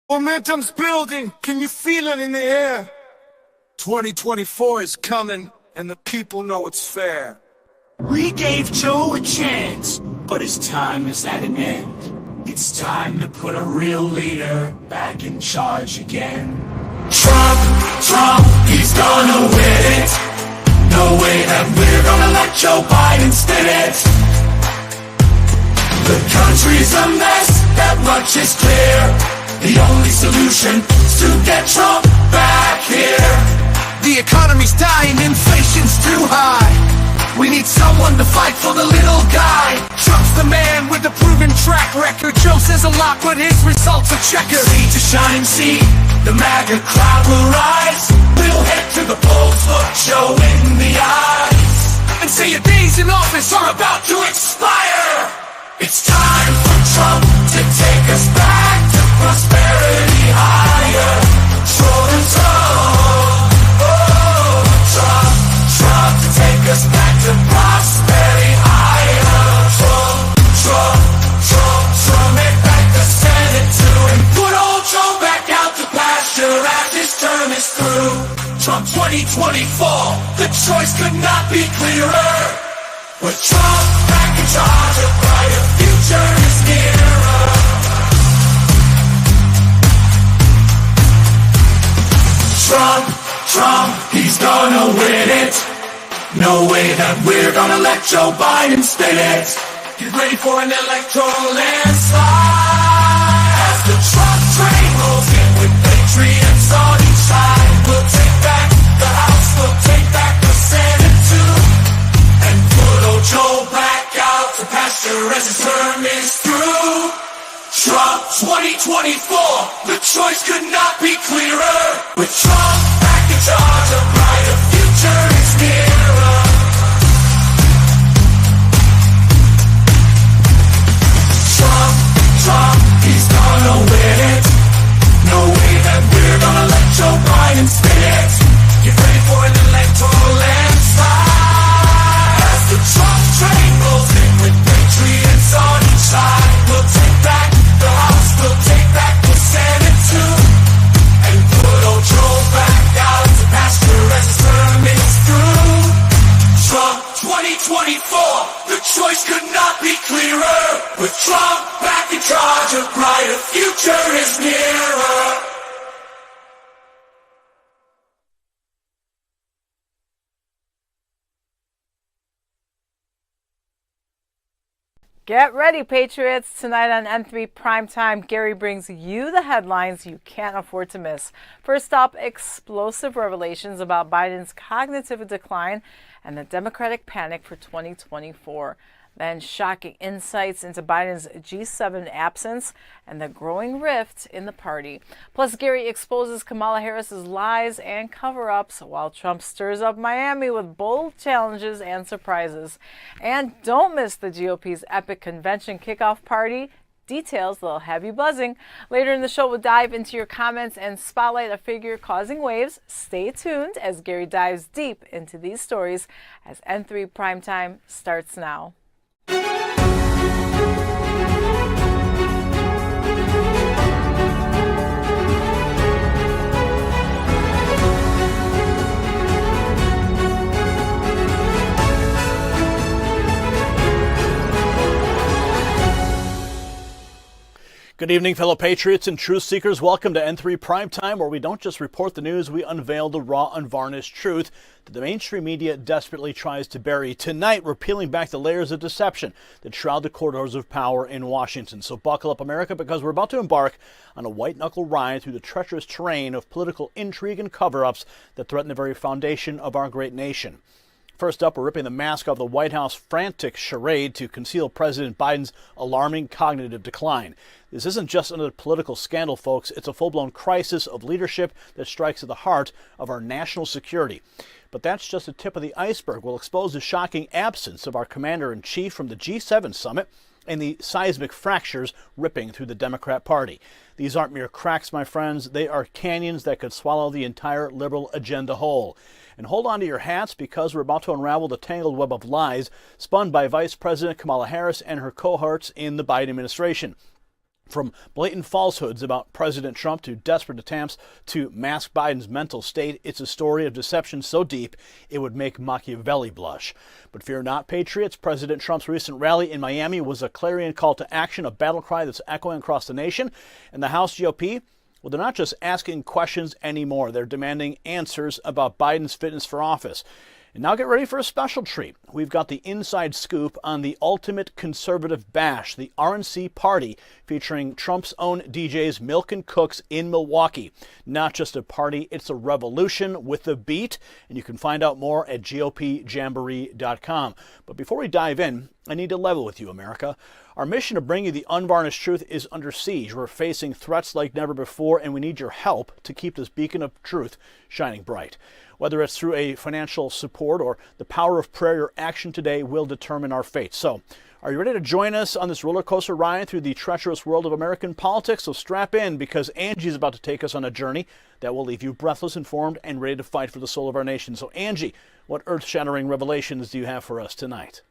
Momentum's building. Can you feel it in the air? 2024 is coming, and the people know it's fair. We gave Joe a chance, but his time is at an end. It's time to put a real leader back in charge again. Trump, he's gonna win it. No way that we're gonna let Joe Biden spin it. The country's a mess, that much is clear. The only solution is to get Trump back here. The economy's dying, inflation's too high. We need someone to fight for the little guy. Trump's the man with the proven track record. Joe says a lot, but his results are checkered. Sea to shining sea, the MAGA crowd will rise. We'll head to the polls, look Joe in the eyes, and say your days in office are about to expire. It's time for Trump to take us back to prosperity higher. Trump to take us back to prosperity higher. Trump, make back the Senate too, and put old Joe back out to pasture as his term is through. Trump 2024, the choice could not be clearer. With Trump back in charge, a brighter future is nearer. Trump, he's gonna win it. No way that we're gonna let Joe Biden spin it. Get ready for an electoral landslide. As the Trump train rolls in with patriots on each side, we'll take back the House, we'll take back the Senate too, and put old Joe back out to pasture as his term is through. Trump 2024, the choice could not be clearer. With Trump back in charge, a brighter future is nearer. Trump, he's gonna win it. No way that we're gonna let Joe Biden spin it. Get ready for an electoral landslide. As the Trump train rolls in with patriots on each side, we'll take back the House, we'll take back the Senate too, and put old Joe back out to pasture as his term is through. Trump 2024, the choice could not be clearer. With Trump back in charge, a brighter future is nearer. Get ready, Patriots. Tonight on N3 Primetime, Gary brings you the headlines you can't afford to miss. First up, explosive revelations about Biden's cognitive decline and the Democratic panic for 2024. Then shocking insights into Biden's G7 absence and the growing rift in the party. Plus, Gary exposes Kamala Harris's lies and cover-ups while Trump stirs up Miami with bold challenges and surprises. And don't miss the GOP's epic convention kickoff party. Details that'll have you buzzing. Later in the show, we'll dive into your comments and spotlight a figure causing waves. Stay tuned as Gary dives deep into these stories as N3 Primetime starts now. Good evening, fellow patriots and truth seekers. Welcome to N3 Primetime, where we don't just report the news, we unveil the raw, unvarnished truth that the mainstream media desperately tries to bury. Tonight, we're peeling back the layers of deception that shroud the corridors of power in Washington. So buckle up, America, because we're about to embark on a white-knuckle ride through the treacherous terrain of political intrigue and cover-ups that threaten the very foundation of our great nation. First up, we're ripping the mask off the White House frantic charade to conceal President Biden's alarming cognitive decline. This isn't just another political scandal, folks. It's a full-blown crisis of leadership that strikes at the heart of our national security. But that's just the tip of the iceberg. We'll expose the shocking absence of our commander-in-chief from the G7 summit and the seismic fractures ripping through the Democrat Party. These aren't mere cracks, my friends. They are canyons that could swallow the entire liberal agenda whole. And hold on to your hats, because we're about to unravel the tangled web of lies spun by Vice President Kamala Harris and her cohorts in the Biden administration. From blatant falsehoods about President Trump to desperate attempts to mask Biden's mental state, it's a story of deception so deep it would make Machiavelli blush. But fear not, patriots. President Trump's recent rally in Miami was a clarion call to action, a battle cry that's echoing across the nation. And the House GOP, well, they're not just asking questions anymore. They're demanding answers about Biden's fitness for office. And now get ready for a special treat. We've got the inside scoop on the ultimate conservative bash, the RNC party, featuring Trump's own DJs Milk and Cooks in Milwaukee. Not just a party, it's a revolution with a beat. And you can find out more at gopjamboree.com. But before we dive in, I need to level with you, America. Our mission to bring you the unvarnished truth is under siege. We're facing threats like never before, and we need your help to keep this beacon of truth shining bright. Whether it's through a financial support or the power of prayer, your action today will determine our fate. So, are you ready to join us on this roller coaster ride through the treacherous world of American politics? So strap in, because Angie's about to take us on a journey that will leave you breathless, informed, and ready to fight for the soul of our nation. So Angie, what earth-shattering revelations do you have for us tonight?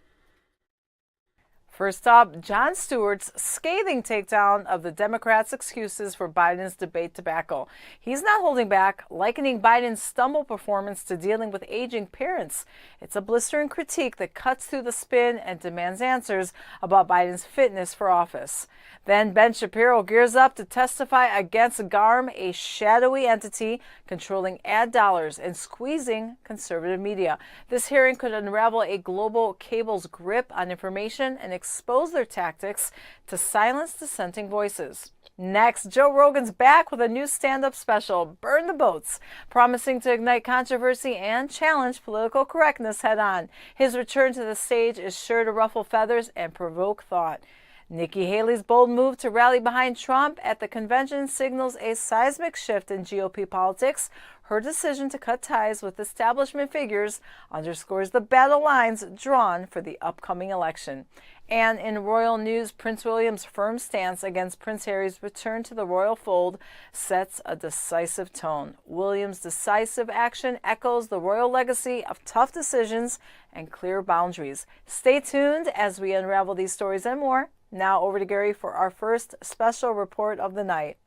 First up, Jon Stewart's scathing takedown of the Democrats' excuses for Biden's debate debacle. He's not holding back, likening Biden's stumble performance to dealing with aging parents. It's a blistering critique that cuts through the spin and demands answers about Biden's fitness for office. Then Ben Shapiro gears up to testify against GARM, a shadowy entity controlling ad dollars and squeezing conservative media. This hearing could unravel a global cable's grip on information and expose their tactics to silence dissenting voices. Next, Joe Rogan's back with a new stand-up special, Burn the Boats, promising to ignite controversy and challenge political correctness head-on. His return to the stage is sure to ruffle feathers and provoke thought. Nikki Haley's bold move to rally behind Trump at the convention signals a seismic shift in GOP politics. Her decision to cut ties with establishment figures underscores the battle lines drawn for the upcoming election. And in royal news, Prince William's firm stance against Prince Harry's return to the royal fold sets a decisive tone. William's decisive action echoes the royal legacy of tough decisions and clear boundaries. Stay tuned as we unravel these stories and more. Now over to Gary for our first special report of the night.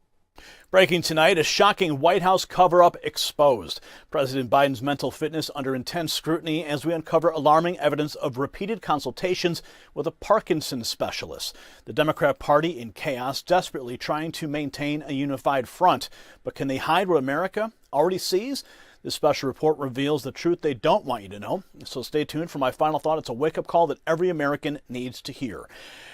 Breaking tonight, a shocking White House cover-up exposed. President Biden's mental fitness under intense scrutiny as we uncover alarming evidence of repeated consultations with a Parkinson's specialist. The Democrat Party in chaos, desperately trying to maintain a unified front. But can they hide what America already sees? This special report reveals the truth they don't want you to know. So stay tuned for my final thought. It's a wake-up call that every American needs to hear.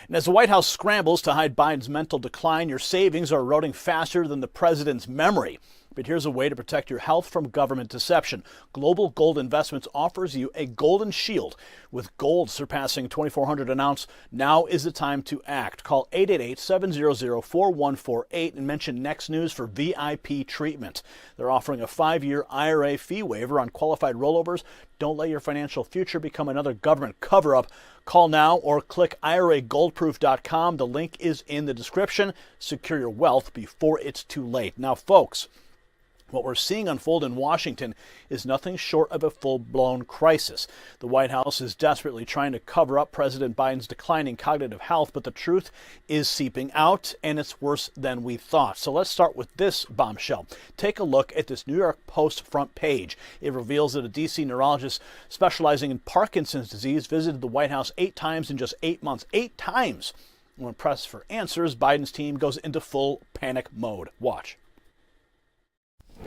And as the White House scrambles to hide Biden's mental decline, your savings are eroding faster than the president's memory. But here's a way to protect your health from government deception. Global Gold Investments offers you a golden shield. With gold surpassing $2,400 an ounce, now is the time to act. Call 888-700-4148 and mention Next News for VIP treatment. They're offering a 5-year IRA fee waiver on qualified rollovers. Don't let your financial future become another government cover-up. Call now or click IRAGoldproof.com. The link is in the description. Secure your wealth before it's too late. Now, folks, what we're seeing unfold in Washington is nothing short of a full-blown crisis. The White House is desperately trying to cover up President Biden's declining cognitive health, but the truth is seeping out, and it's worse than we thought. So let's start with this bombshell. Take a look at this New York Post front page. It reveals that a D.C. neurologist specializing in Parkinson's disease visited the White House 8 times in just 8 months. 8 times! When pressed for answers, Biden's team goes into full panic mode. Watch.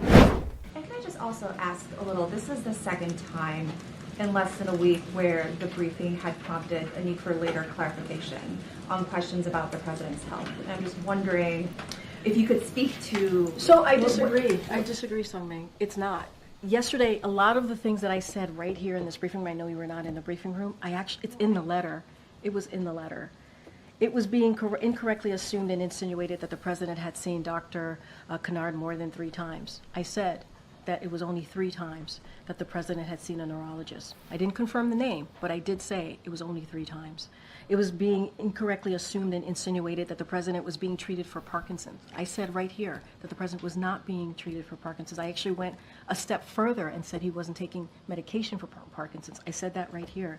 And can I just also ask a little, this is the second time in less than a week where the briefing had prompted a need for later clarification on questions about the president's health. And I'm just wondering if you could speak to... So I disagree. I disagree, Sungming. It's not. Yesterday, a lot of the things that I said right here in this briefing room, I know you were not in the briefing room, it's in the letter. It was in the letter. It was being incorrectly assumed and insinuated that the president had seen Dr. Kennard more than 3 times. I said that it was only 3 times that the president had seen a neurologist. I didn't confirm the name, but I did say it was only 3 times. It was being incorrectly assumed and insinuated that the president was being treated for Parkinson's. I said right here that the president was not being treated for Parkinson's. I actually went a step further and said he wasn't taking medication for Parkinson's. I said that right here.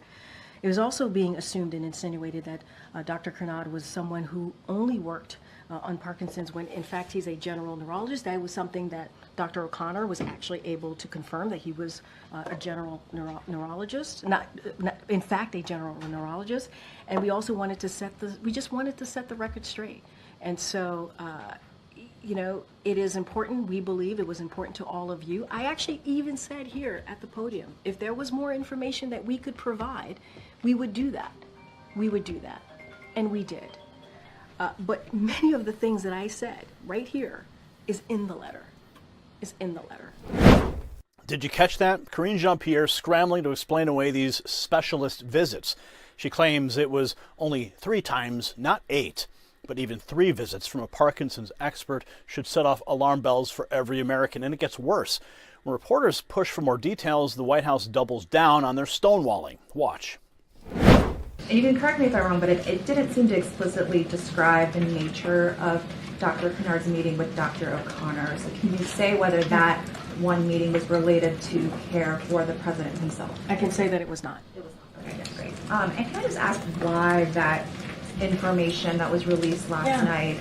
It was also being assumed and insinuated that Dr. Kernod was someone who only worked on Parkinson's when in fact he's a general neurologist. That was something that Dr. O'Connor was actually able to confirm, that he was a general neurologist, not in fact a general neurologist. And we also wanted to we just wanted to set the record straight. And so, you know, it is important. We believe it was important to all of you. I actually even said here at the podium, if there was more information that we could provide, we would do that. We would do that. And we did. But many of the things that I said right here is in the letter. Is in the letter. Did you catch that? Karine Jean-Pierre scrambling to explain away these specialist visits. She claims it was only 3 times, not 8. But even 3 visits from a Parkinson's expert should set off alarm bells for every American. And it gets worse. When reporters push for more details, the White House doubles down on their stonewalling. Watch. And you can correct me if I'm wrong, but it didn't seem to explicitly describe the nature of Dr. Kernod's meeting with Dr. O'Connor. So can you say whether that one meeting was related to care for the president himself? I can say that it was not. It was not. Okay, great. And can I just ask why that information that was released last night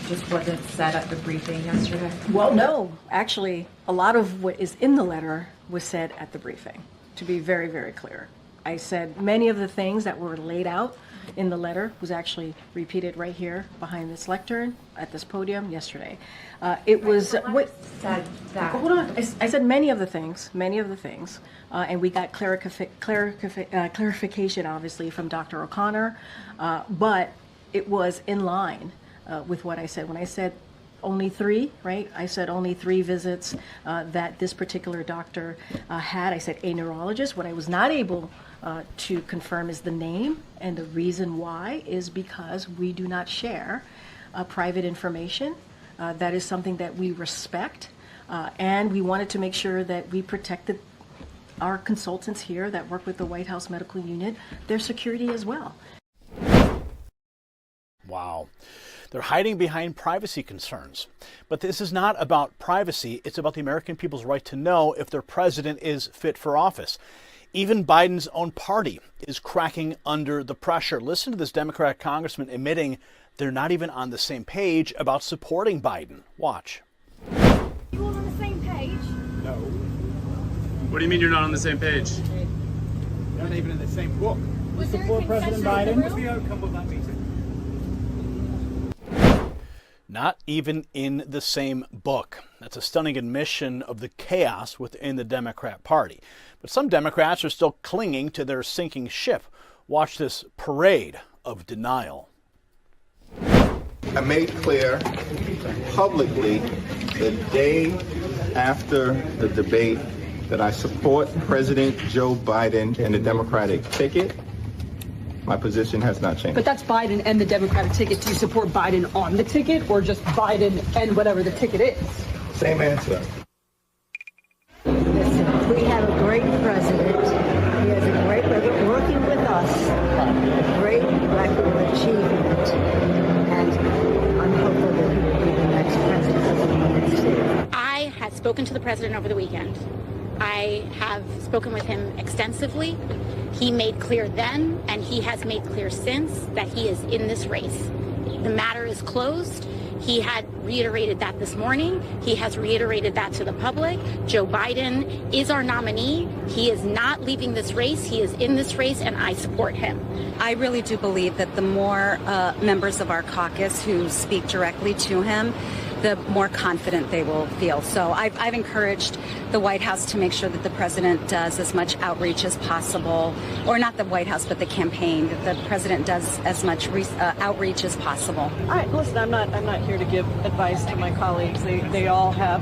just wasn't said at the briefing yesterday? Well, no. Actually, a lot of what is in the letter was said at the briefing, to be very, very clear. I said many of the things that were laid out in the letter was actually repeated right here behind this lectern at this podium yesterday. It was what said that. Hold on. I said many of the things, and we got clarification, obviously, from Dr. O'Connor, but it was in line with what I said. When I said only 3, right? I said only 3 visits that this particular doctor had. I said a neurologist. What I was not able to confirm is the name, and the reason why is because we do not share private information. That is something that we respect, and we wanted to make sure that we protected our consultants here that work with the White House Medical Unit, their security as well. Wow. They're hiding behind privacy concerns. But this is not about privacy. It's about the American people's right to know if their president is fit for office. Even Biden's own party is cracking under the pressure. Listen to this Democrat congressman admitting they're not even on the same page about supporting Biden. Watch. You all on the same page? No. What do you mean you're not on the same page? You're not even in the same book. Was there a Support President concession in Biden. the What's room? the outcome of that meeting? Not even in the same book. That's a stunning admission of the chaos within the Democrat Party. But some Democrats are still clinging to their sinking ship. Watch this parade of denial. I made clear publicly the day after the debate that I support President Joe Biden and the Democratic ticket. My position has not changed. But that's Biden and the Democratic ticket. Do you support Biden on the ticket or just Biden and whatever the ticket is? Same answer. We have a great president. He has a great record working with us, a great record of achievement. And I'm hopeful that he will be the next president of the United States. I had spoken to the president over the weekend. I have spoken with him extensively. He made clear then, and he has made clear since, that he is in this race. The matter is closed. He had reiterated that this morning. He has reiterated that to the public. Joe Biden is our nominee. He is not leaving this race. He is in this race, and I support him. I really do believe that the more members of our caucus who speak directly to him, the more confident they will feel. So I've encouraged the White House to make sure that the president does as much outreach as possible, or not the White House, but the campaign, that the president does as much outreach as possible. All right, listen, I'm not here to give advice to my colleagues. They all have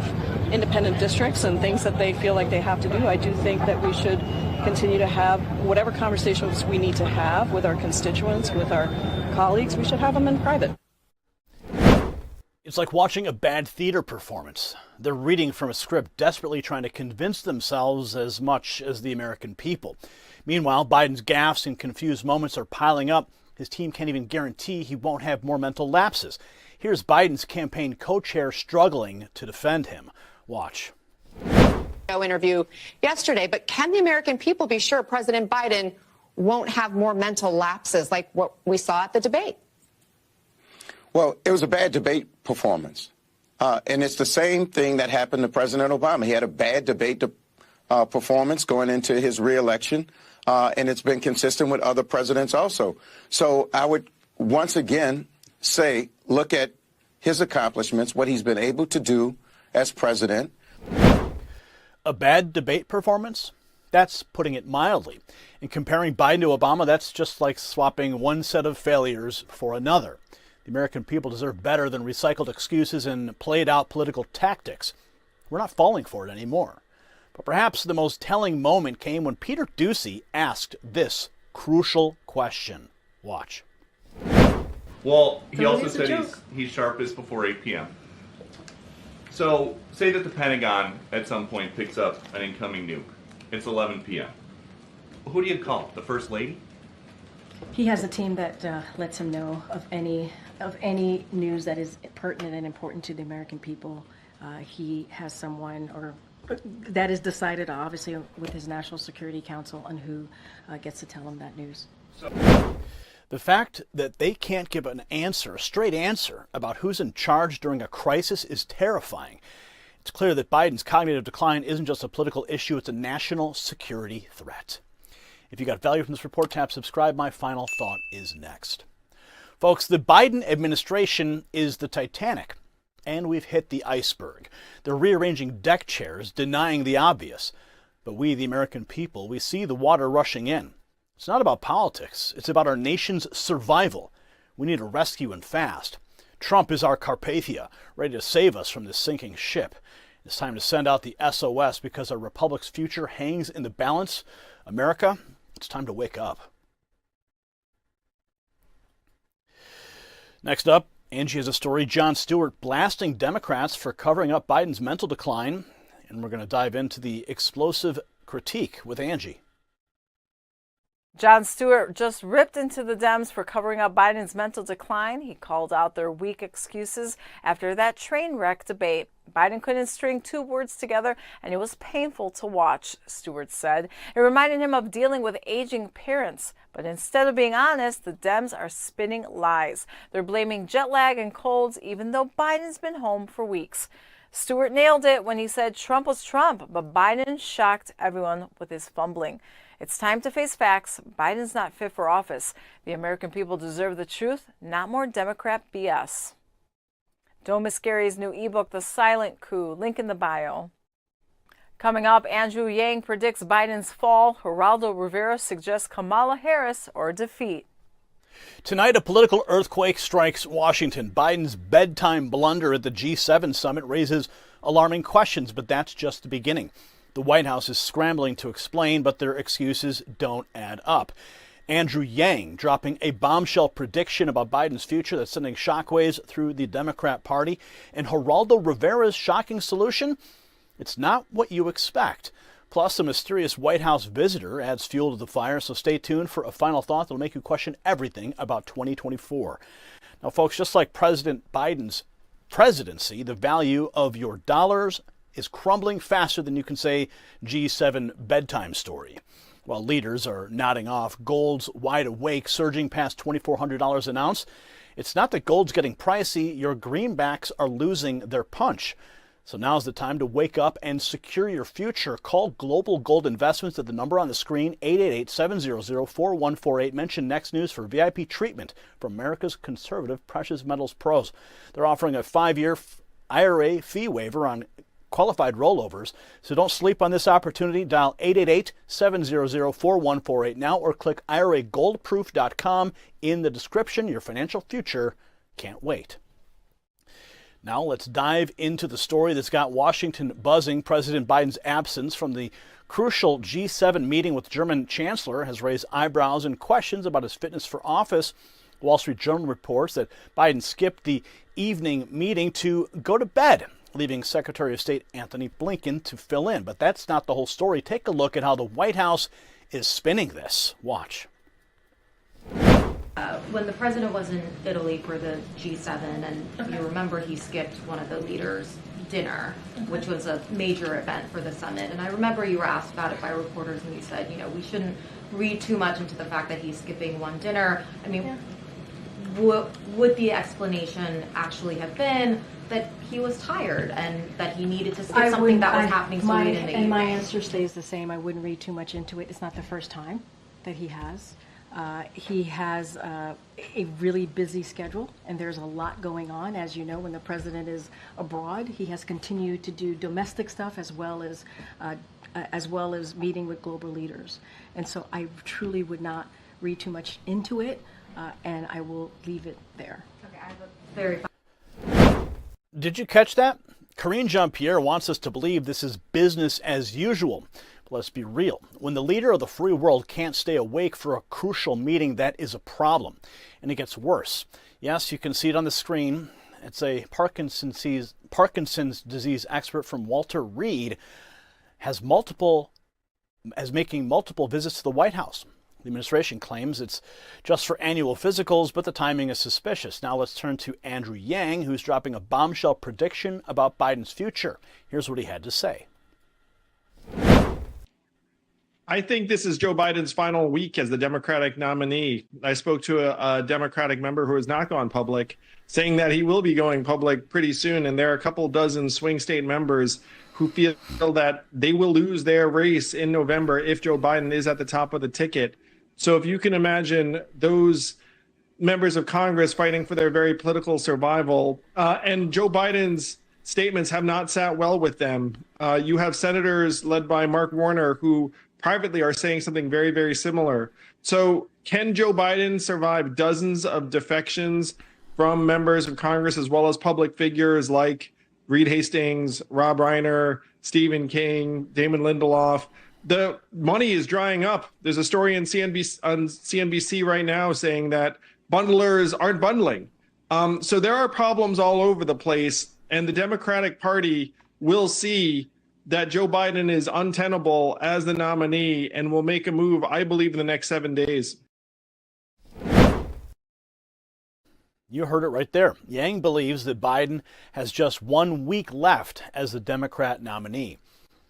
independent districts and things that they feel like they have to do. I do think that we should continue to have whatever conversations we need to have with our constituents, with our colleagues. We should have them in private. It's like watching a bad theater performance. They're reading from a script, desperately trying to convince themselves as much as the American people. Meanwhile, Biden's gaffes and confused moments are piling up. His team can't even guarantee he won't have more mental lapses. Here's Biden's campaign co-chair struggling to defend him. Watch. Interview yesterday, but can the American people be sure President Biden won't have more mental lapses like what we saw at the debate? Well, it was a bad debate performance. And it's the same thing that happened to President Obama. He had a bad debate performance going into his reelection, and it's been consistent with other presidents also. So I would once again say, look at his accomplishments, what he's been able to do as president. A bad debate performance? That's putting it mildly. And comparing Biden to Obama, that's just like swapping one set of failures for another. The American people deserve better than recycled excuses and played out political tactics. We're not falling for it anymore. But perhaps the most telling moment came when Peter Doocy asked this crucial question. Watch. Well, he also said he's sharpest before 8 p.m. So, say that the Pentagon at some point picks up an incoming nuke. It's 11 p.m. Who do you call? The First Lady? He has a team that lets him know of any news that is pertinent and important to the American people. He has someone that is decided, obviously, with his National Security Council on who gets to tell him that news. The fact that they can't give an answer, a straight answer, about who's in charge during a crisis is terrifying. It's clear that Biden's cognitive decline isn't just a political issue, it's a national security threat. If you got value from this report, tap subscribe. My final thought is next. Folks, the Biden administration is the Titanic, and we've hit the iceberg. They're rearranging deck chairs, denying the obvious. But we, the American people, we see the water rushing in. It's not about politics. It's about our nation's survival. We need a rescue and fast. Trump is our Carpathia, ready to save us from this sinking ship. It's time to send out the SOS because our republic's future hangs in the balance. America, it's time to wake up. Next up, Angie has a story. Jon Stewart blasting Democrats for covering up Biden's mental decline. And we're going to dive into the explosive critique with Angie. Jon Stewart just ripped into the Dems for covering up Biden's mental decline. He called out their weak excuses after that train wreck debate. Biden couldn't string two words together, and it was painful to watch, Stewart said. It reminded him of dealing with aging parents. But instead of being honest, the Dems are spinning lies. They're blaming jet lag and colds, even though Biden's been home for weeks. Stewart nailed it when he said Trump was Trump, but Biden shocked everyone with his fumbling. It's time to face facts. Biden's not fit for office. The American people deserve the truth, not more Democrat BS. Don't miss Gary's new ebook, The Silent Coup. Link in the bio. Coming up, Andrew Yang predicts Biden's fall. Geraldo Rivera suggests Kamala Harris or defeat. Tonight, a political earthquake strikes Washington. Biden's bedtime blunder at the G7 summit raises alarming questions, but that's just the beginning. The White House is scrambling to explain, but their excuses don't add up. Andrew Yang dropping a bombshell prediction about Biden's future that's sending shockwaves through the Democrat Party. And Geraldo Rivera's shocking solution? It's not what you expect. Plus, a mysterious White House visitor adds fuel to the fire, so stay tuned for a final thought that'll make you question everything about 2024. Now, folks, just like President Biden's presidency, the value of your dollars is crumbling faster than you can say G7 bedtime story. While leaders are nodding off, gold's wide awake, surging past $2,400 an ounce. It's not that gold's getting pricey, your greenbacks are losing their punch. So now's the time to wake up and secure your future. Call Global Gold Investments at the number on the screen, 888-700-4148. Mention Next News for VIP treatment from America's conservative precious metals pros. They're offering a 5-year IRA fee waiver on qualified rollovers. So don't sleep on this opportunity. Dial 888-700-4148 now or click IRAGoldproof.com in the description. Your financial future can't wait. Now let's dive into the story that's got Washington buzzing. President Biden's absence from the crucial G7 meeting with German Chancellor has raised eyebrows and questions about his fitness for office. Wall Street Journal reports that Biden skipped the evening meeting to go to bed, leaving Secretary of State Antony Blinken to fill in. But that's not the whole story. Take a look at how the White House is spinning this. Watch. When the president was in Italy for the G7, and you remember he skipped one of the leaders' dinner, which was a major event for the summit. And I remember you were asked about it by reporters, and you said, we shouldn't read too much into the fact that he's skipping one dinner. I mean, would the explanation actually have been that he was tired and that he needed to skip something that was happening so late in the evening? And my answer stays the same. I wouldn't read too much into it. It's not the first time that he has. He has a really busy schedule, and there's a lot going on. As you know, when the president is abroad, he has continued to do domestic stuff as well as meeting with global leaders. And so I truly would not read too much into it, and I will leave it there. Okay, I have a very. Did you catch that? Karine Jean-Pierre wants us to believe this is business as usual. But let's be real. When the leader of the free world can't stay awake for a crucial meeting, that is a problem. And it gets worse. Yes, you can see it on the screen. It's a Parkinson's disease expert from Walter Reed making multiple visits to the White House. The administration claims it's just for annual physicals, but the timing is suspicious. Now let's turn to Andrew Yang, who's dropping a bombshell prediction about Biden's future. Here's what he had to say. I think this is Joe Biden's final week as the Democratic nominee. I spoke to a Democratic member who has not gone public, saying that he will be going public pretty soon. And there are a couple dozen swing state members who feel that they will lose their race in November if Joe Biden is at the top of the ticket. So if you can imagine those members of Congress fighting for their very political survival, and Joe Biden's statements have not sat well with them. You have senators led by Mark Warner who privately are saying something very, very similar. So can Joe Biden survive dozens of defections from members of Congress as well as public figures like Reed Hastings, Rob Reiner, Stephen King, Damon Lindelof? The money is drying up. There's a story on CNBC right now saying that bundlers aren't bundling. So there are problems all over the place, and the Democratic Party will see that Joe Biden is untenable as the nominee and will make a move, I believe, in the next 7 days. You heard it right there. Yang believes that Biden has just 1 week left as the Democrat nominee.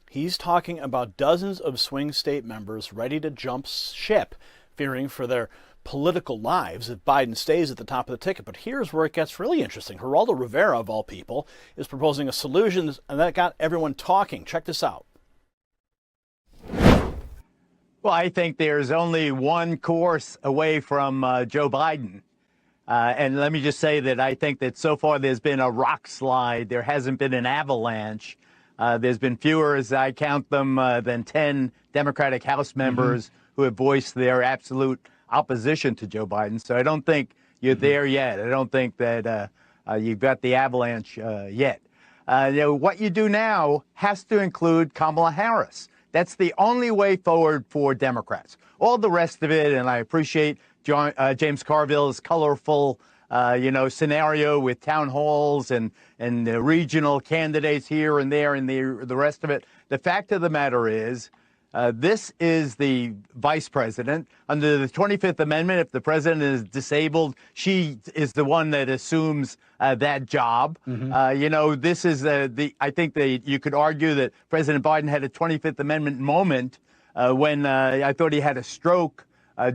He's talking about dozens of swing state members ready to jump ship, fearing for their political lives if Biden stays at the top of the ticket. But here's where it gets really interesting. Geraldo Rivera, of all people, is proposing a solution, and that got everyone talking. Check this out. Well, I think there's only one course away from Joe Biden. And let me just say that I think that so far there's been a rock slide. There hasn't been an avalanche. There's been fewer, as I count them, than 10 Democratic House members who have voiced their absolute opposition to Joe Biden. So I don't think you're there yet. I don't think that you've got the avalanche yet. What you do now has to include Kamala Harris. That's the only way forward for Democrats. All the rest of it, and I appreciate James Carville's colorful scenario with town halls and regional candidates here and there and the rest of it. The fact of the matter is, this is the vice president. Under the 25th Amendment, if the president is disabled, she is the one that assumes that job. This is I think that you could argue that President Biden had a 25th Amendment moment when I thought he had a stroke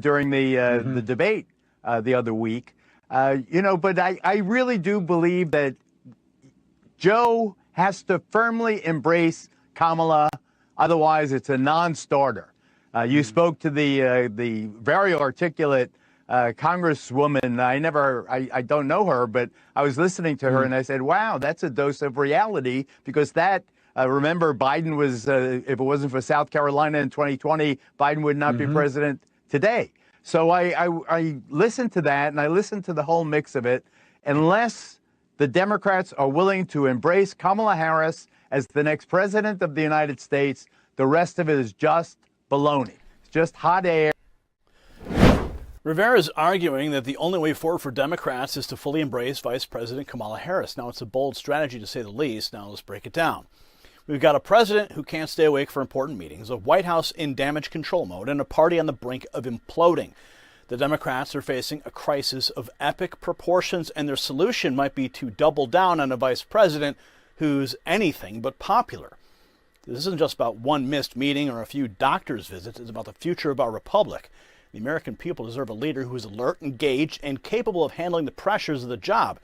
during the debate the other week. But I really do believe that Joe has to firmly embrace Kamala. Otherwise, it's a non-starter. You spoke to the very articulate Congresswoman. I don't know her, but I was listening to her and I said, wow, that's a dose of reality, because remember, Biden was, if it wasn't for South Carolina in 2020, Biden would not be president today. So I listened to that, and I listened to the whole mix of it. Unless the Democrats are willing to embrace Kamala Harris as the next president of the United States, the rest of it is just baloney. It's just hot air. Rivera is arguing that the only way forward for Democrats is to fully embrace Vice President Kamala Harris. Now, it's a bold strategy, to say the least. Now, let's break it down. We've got a president who can't stay awake for important meetings, a White House in damage control mode, and a party on the brink of imploding. The Democrats are facing a crisis of epic proportions, and their solution might be to double down on a vice president who's anything but popular. This isn't just about one missed meeting or a few doctor's visits. It's about the future of our republic. The American people deserve a leader who is alert, engaged, and capable of handling the pressures of the job.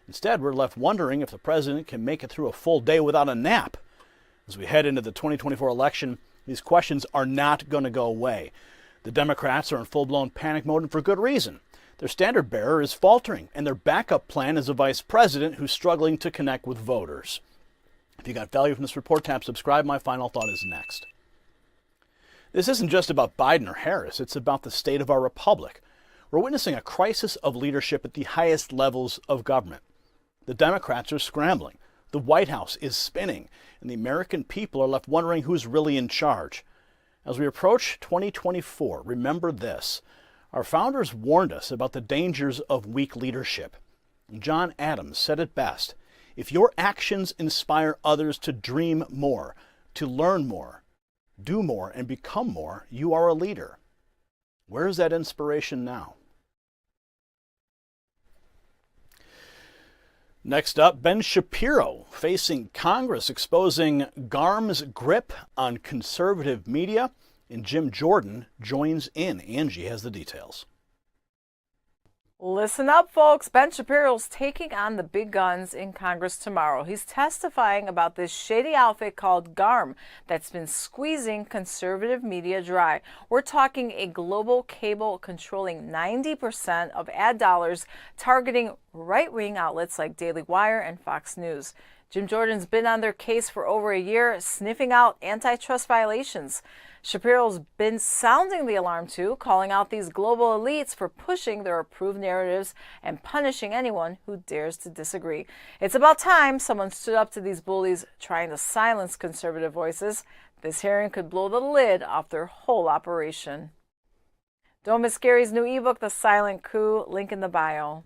Instead, we're left wondering if the president can make it through a full day without a nap. As we head into the 2024 election, these questions are not going to go away. The Democrats are in full-blown panic mode, and for good reason. Their standard bearer is faltering, and their backup plan is a vice president who's struggling to connect with voters. If you got value from this report, tap subscribe. My final thought is next. This isn't just about Biden or Harris. It's about the state of our republic. We're witnessing a crisis of leadership at the highest levels of government. The Democrats are scrambling. The White House is spinning, and the American people are left wondering who's really in charge. As we approach 2024, remember this. Our founders warned us about the dangers of weak leadership. John Adams said it best. If your actions inspire others to dream more, to learn more, do more, and become more, you are a leader. Where is that inspiration now? Next up, Ben Shapiro facing Congress exposing GARM's grip on conservative media, and Jim Jordan joins in. Angie has the details. Listen up, folks. Ben Shapiro's taking on the big guns in Congress tomorrow. He's testifying about this shady outfit called GARM that's been squeezing conservative media dry. We're talking a global cable controlling 90% of ad dollars, targeting right-wing outlets like Daily Wire and Fox News. Jim Jordan's been on their case for over a year, sniffing out antitrust violations. Shapiro's been sounding the alarm, too, calling out these global elites for pushing their approved narratives and punishing anyone who dares to disagree. It's about time someone stood up to these bullies trying to silence conservative voices. This hearing could blow the lid off their whole operation. Don't miss Gary's new ebook, The Silent Coup, link in the bio.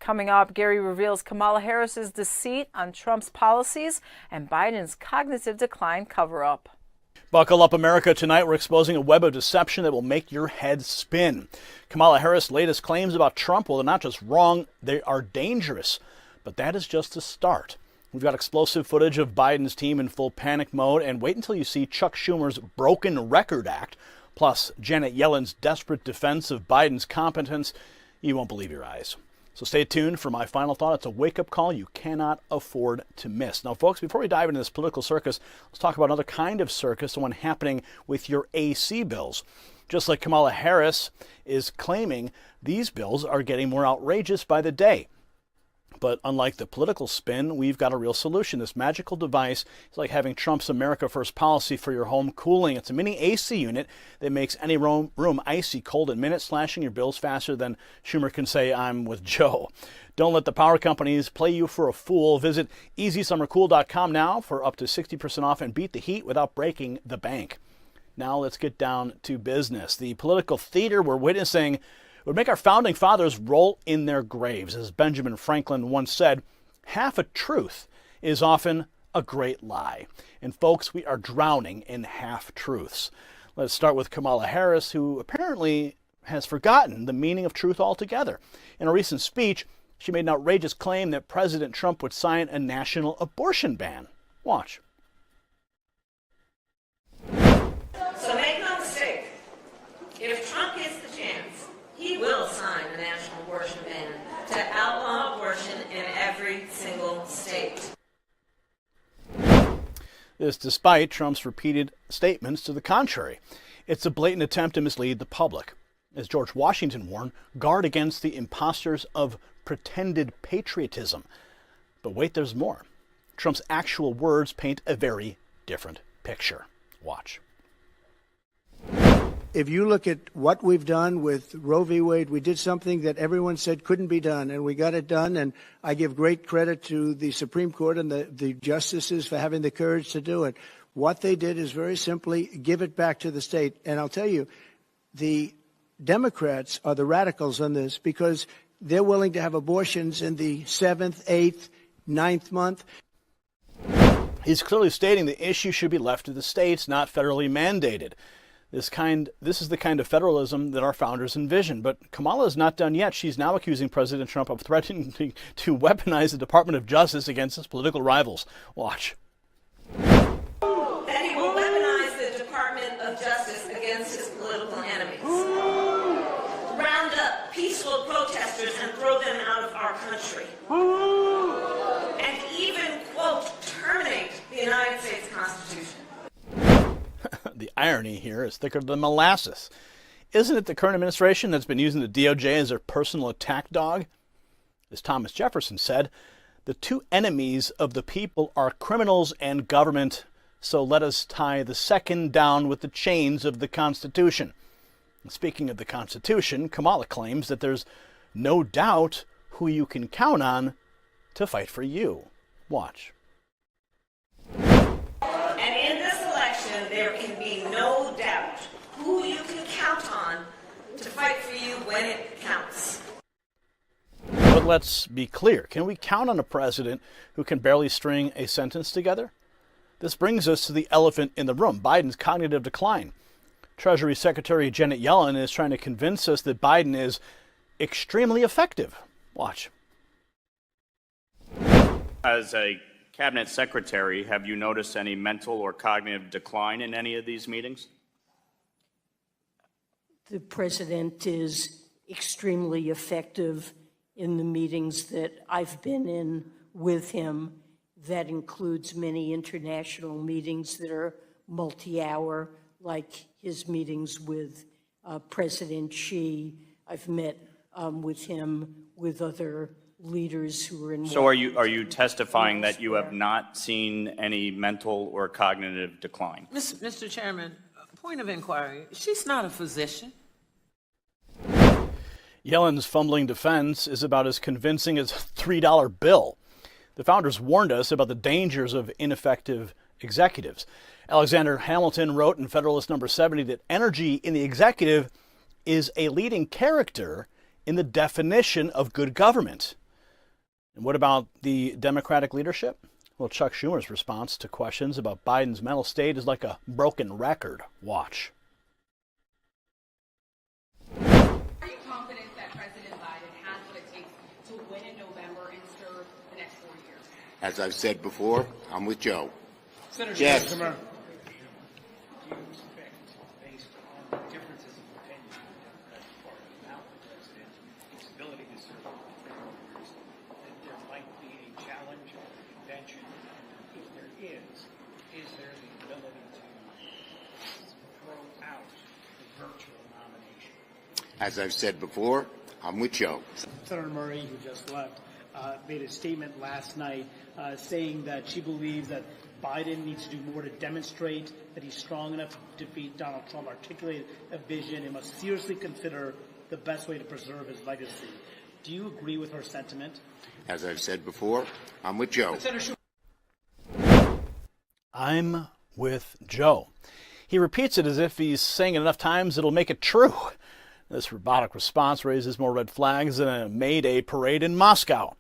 Coming up, Gary reveals Kamala Harris's deceit on Trump's policies and Biden's cognitive decline cover-up. Buckle up, America. Tonight, we're exposing a web of deception that will make your head spin. Kamala Harris' latest claims about Trump, well, they're not just wrong, they are dangerous. But that is just a start. We've got explosive footage of Biden's team in full panic mode, and wait until you see Chuck Schumer's Broken Record Act, plus Janet Yellen's desperate defense of Biden's competence. You won't believe your eyes. So stay tuned for my final thought. It's a wake-up call you cannot afford to miss. Now, folks, before we dive into this political circus, let's talk about another kind of circus, the one happening with your AC bills. Just like Kamala Harris is claiming, these bills are getting more outrageous by the day. But unlike the political spin, we've got a real solution. This magical device is like having Trump's America First policy for your home cooling. It's a mini AC unit that makes any room icy cold in minutes, slashing your bills faster than Schumer can say, "I'm with Joe." Don't let the power companies play you for a fool. Visit EasySummerCool.com now for up to 60% off and beat the heat without breaking the bank. Now let's get down to business. The political theater we're witnessing would make our founding fathers roll in their graves. As Benjamin Franklin once said, half a truth is often a great lie. And folks, we are drowning in half-truths. Let's start with Kamala Harris, who apparently has forgotten the meaning of truth altogether. In a recent speech, she made an outrageous claim that President Trump would sign a national abortion ban. Watch. So make no mistake, if Trump gets the chance, he will sign a national abortion ban to outlaw abortion in every single state. This despite Trump's repeated statements to the contrary. It's a blatant attempt to mislead the public. As George Washington warned, guard against the imposters of pretended patriotism. But wait, there's more. Trump's actual words paint a very different picture. Watch. If you look at what we've done with Roe v. Wade, we did something that everyone said couldn't be done, and we got it done. And I give great credit to the Supreme Court and the justices for having the courage to do it. What they did is very simply give it back to the state. And I'll tell you, the Democrats are the radicals on this because they're willing to have abortions in the 7th, 8th, 9th month. He's clearly stating the issue should be left to the states, not federally mandated. This is the kind of federalism that our founders envisioned. But Kamala is not done yet. She's now accusing President Trump of threatening to weaponize the Department of Justice against his political rivals. Watch. peaceful protesters and throw them out of our country. And even, quote, terminate the United States Constitution. The irony here is thicker than molasses. Isn't it the current administration that's been using the DOJ as their personal attack dog? As Thomas Jefferson said, the two enemies of the people are criminals and government, so let us tie the second down with the chains of the Constitution. And speaking of the Constitution, Kamala claims that there's no doubt who you can count on to fight for you. Watch. And in this election, there can be no doubt who you can count on to fight for you when it counts. But let's be clear. Can we count on a president who can barely string a sentence together? This brings us to the elephant in the room, Biden's cognitive decline. Treasury Secretary Janet Yellen is trying to convince us that Biden is extremely effective. Watch. As a cabinet secretary, have you noticed any mental or cognitive decline in any of these meetings? The president is extremely effective in the meetings that I've been in with him. That includes many international meetings that are multi-hour, like his meetings with President Xi. I've met with him with other leaders who are in. So are you testifying that you have not seen any mental or cognitive decline? Mr. Chairman, point of inquiry. She's not a physician. Yellen's fumbling defense is about as convincing as a $3 bill. The founders warned us about the dangers of ineffective executives. Alexander Hamilton wrote in Federalist number 70 that energy in the executive is a leading character in the definition of good government. And what about the Democratic leadership? Well, Chuck Schumer's response to questions about Biden's mental state is like a broken record. Watch. Are you confident that President Biden has what it takes to win in November and serve the next 4 years? As I've said before, I'm with Joe. Senator Yes. Schumer. Do you expect, based on differences of opinion in the Democratic Party about the president, his ability to serve for 4 years, that there might be a challenge at the convention? And if there is there the ability to throw out the virtual nomination? As I've said before, I'm with Joe. Senator Murray, who just left, made a statement last night saying that she believes that Biden needs to do more to demonstrate that he's strong enough to defeat Donald Trump, articulate a vision, and must seriously consider the best way to preserve his legacy. Do you agree with her sentiment? As I've said before, I'm with Joe. I'm with Joe. He repeats it as if he's saying it enough times it'll make it true. This robotic response raises more red flags than a May Day parade in Moscow.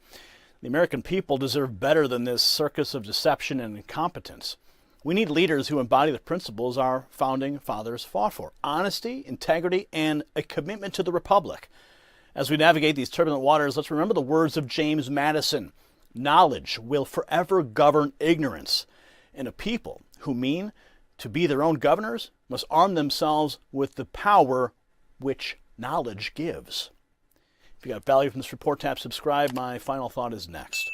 The American people deserve better than this circus of deception and incompetence. We need leaders who embody the principles our founding fathers fought for: honesty, integrity, and a commitment to the republic. As we navigate these turbulent waters, let's remember the words of James Madison: knowledge will forever govern ignorance, and a people who mean to be their own governors must arm themselves with the power which knowledge gives. If you got value from this report, tap subscribe. My final thought is next.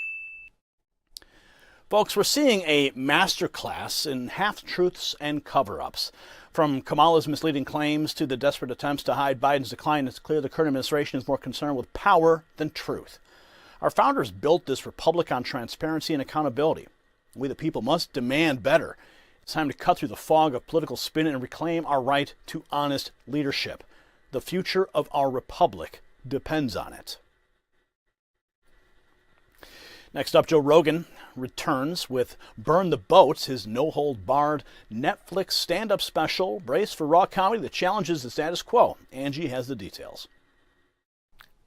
Folks, we're seeing a masterclass in half-truths and cover-ups. From Kamala's misleading claims to the desperate attempts to hide Biden's decline, it's clear the current administration is more concerned with power than truth. Our founders built this republic on transparency and accountability. We, the people, must demand better. It's time to cut through the fog of political spin and reclaim our right to honest leadership. The future of our republic depends on it. Next up, Joe Rogan returns with Burn the Boats, his no-hold-barred Netflix stand-up special. Brace for raw comedy that challenges the status quo. Angie has the details.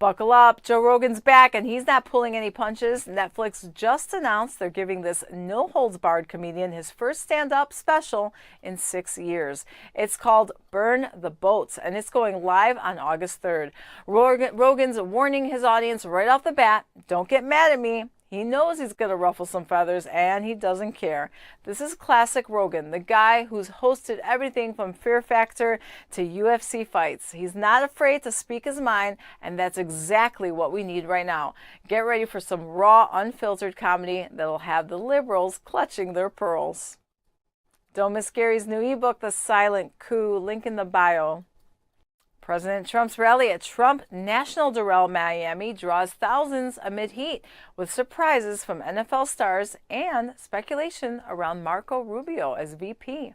Buckle up. Joe Rogan's back, and he's not pulling any punches. Netflix just announced they're giving this no-holds-barred comedian his first stand-up special in 6 years. It's called Burn the Boats, and it's going live on August 3rd. Rogan's warning his audience right off the bat, don't get mad at me. He knows he's going to ruffle some feathers, and he doesn't care. This is classic Rogan, the guy who's hosted everything from Fear Factor to UFC fights. He's not afraid to speak his mind, and that's exactly what we need right now. Get ready for some raw, unfiltered comedy that'll have the liberals clutching their pearls. Don't miss Gary's new ebook, The Silent Coup, link in the bio. President Trump's rally at Trump National Doral, Miami draws thousands amid heat, with surprises from NFL stars and speculation around Marco Rubio as VP.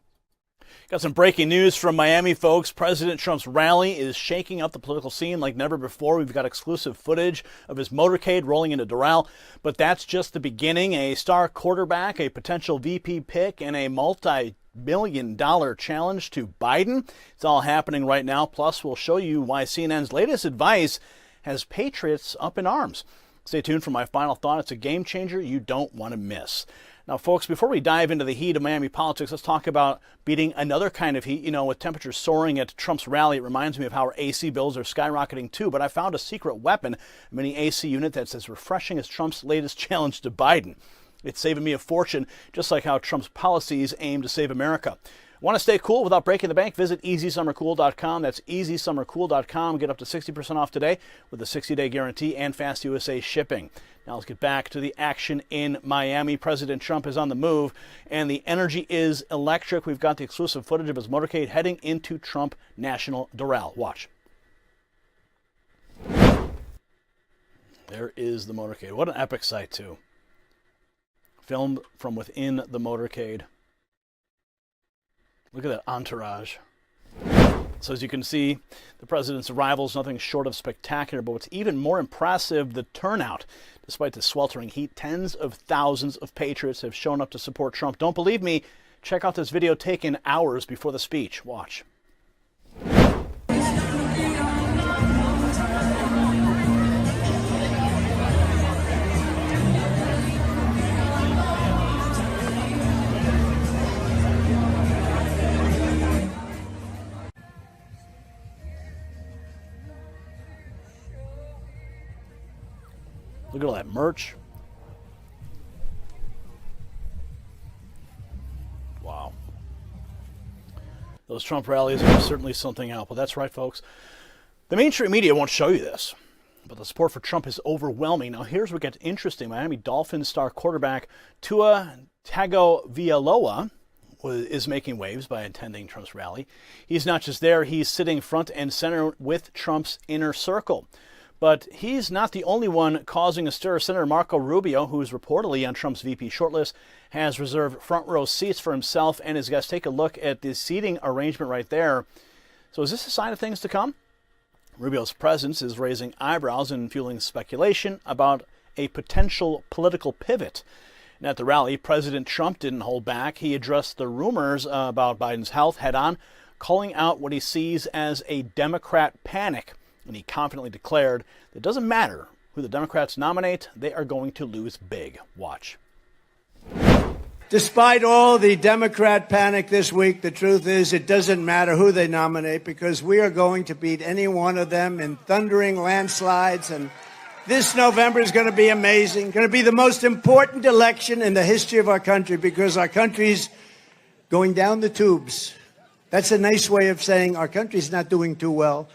Got some breaking news from Miami, folks. President Trump's rally is shaking up the political scene like never before. We've got exclusive footage of his motorcade rolling into Doral, but that's just the beginning. A star quarterback, a potential VP pick, and a multi-million-dollar challenge to Biden. It's all happening right now. Plus, we'll show you why CNN's latest advice has patriots up in arms. Stay tuned for my final thought. It's a game changer you don't want to miss. Now, folks, before we dive into the heat of Miami politics, let's talk about beating another kind of heat. You know, with temperatures soaring at Trump's rally, it reminds me of how our AC bills are skyrocketing too. But I found a secret weapon, a mini AC unit that's as refreshing as Trump's latest challenge to Biden. It's saving me a fortune, just like how Trump's policies aim to save America. Want to stay cool without breaking the bank? Visit EasySummerCool.com. That's EasySummerCool.com. Get up to 60% off today with a 60-day guarantee and fast USA shipping. Now let's get back to the action in Miami. President Trump is on the move, and the energy is electric. We've got the exclusive footage of his motorcade heading into Trump National Doral. Watch. There is the motorcade. What an epic sight, too. Filmed from within the motorcade. Look at that entourage. So as you can see, the president's arrival is nothing short of spectacular, but what's even more impressive, the turnout. Despite the sweltering heat, tens of thousands of patriots have shown up to support Trump. Don't believe me? Check out this video taken hours before the speech. Watch. Look at all that merch. Wow. Those Trump rallies are certainly something else. But that's right, folks. The mainstream media won't show you this, but the support for Trump is overwhelming. Now, here's what gets interesting. Miami Dolphins star quarterback Tua Tagovailoa is making waves by attending Trump's rally. He's not just there, he's sitting front and center with Trump's inner circle. But he's not the only one causing a stir. Senator Marco Rubio, who is reportedly on Trump's VP shortlist, has reserved front row seats for himself and his guests. Take a look at the seating arrangement right there. So is this a sign of things to come? Rubio's presence is raising eyebrows and fueling speculation about a potential political pivot. And at the rally, President Trump didn't hold back. He addressed the rumors about Biden's health head on, calling out what he sees as a Democrat panic. And he confidently declared that it doesn't matter who the Democrats nominate, they are going to lose big. Watch. Despite all the Democrat panic this week, the truth is it doesn't matter who they nominate because we are going to beat any one of them in thundering landslides. And this November is going to be amazing, going to be the most important election in the history of our country because our country's going down the tubes. That's a nice way of saying our country's not doing too well.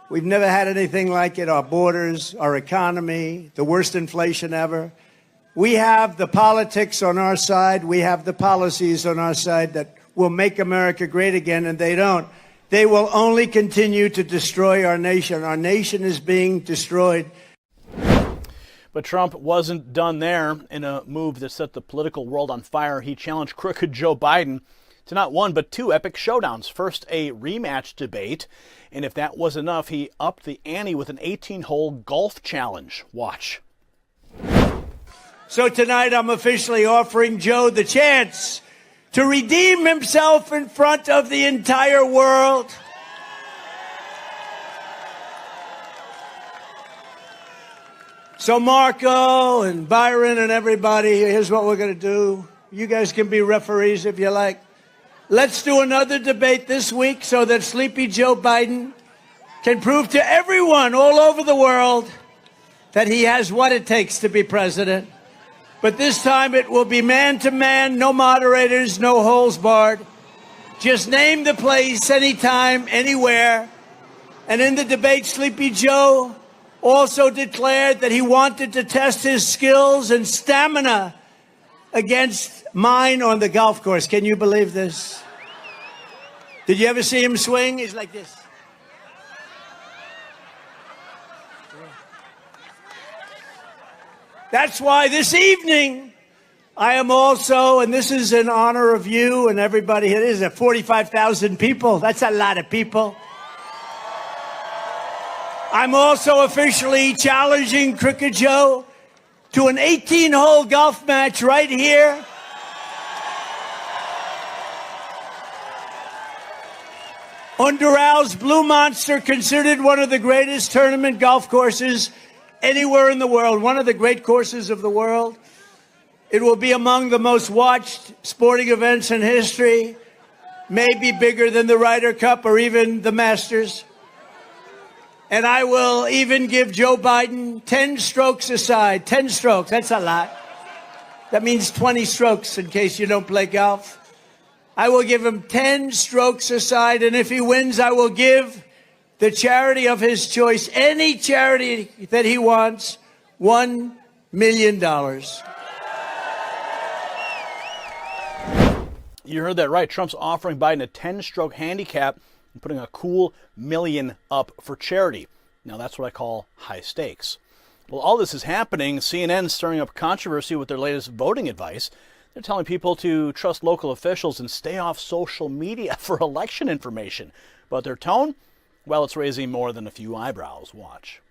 We've never had anything like it. Our borders, our economy, the worst inflation ever. We have the politics on our side. We have the policies on our side that will make America great again, and they don't. They will only continue to destroy our nation. Our nation is being destroyed. But Trump wasn't done there. In a move that set the political world on fire, he challenged crooked Joe Biden to not one but two epic showdowns. First, a rematch debate, and if that was enough, he upped the ante with an 18-hole golf challenge. Watch. So tonight I'm officially offering Joe the chance to redeem himself in front of the entire world. So Marco and Byron and everybody, here's what we're going to do. You guys can be referees if you like. Let's do another debate this week so that Sleepy Joe Biden can prove to everyone all over the world that he has what it takes to be president. But this time it will be man to man, no moderators, no holes barred. Just name the place, anytime, anywhere. And in the debate, Sleepy Joe also declared that he wanted to test his skills and stamina against mine on the golf course. Can you believe this? Did you ever see him swing? He's like this. That's why this evening I am also, and this is in honor of you and everybody, it is 45,000 people. That's a lot of people. I'm also officially challenging Crooked Joe to an 18-hole golf match right here. On Doral Blue Monster, considered one of the greatest tournament golf courses anywhere in the world, one of the great courses of the world. It will be among the most watched sporting events in history, maybe bigger than the Ryder Cup or even the Masters. And I will even give Joe Biden 10 strokes aside. 10 strokes, that's a lot. That means 20 strokes in case you don't play golf. I will give him 10 strokes aside, and if he wins, I will give the charity of his choice, any charity that he wants, $1 million. You heard that right. Trump's offering Biden a 10-stroke handicap and putting a cool $1 million up for charity. Now, that's what I call high stakes. Well, all this is happening. CNN is stirring up controversy with their latest voting advice. They're telling people to trust local officials and stay off social media for election information. But their tone? Well, it's raising more than a few eyebrows. Watch.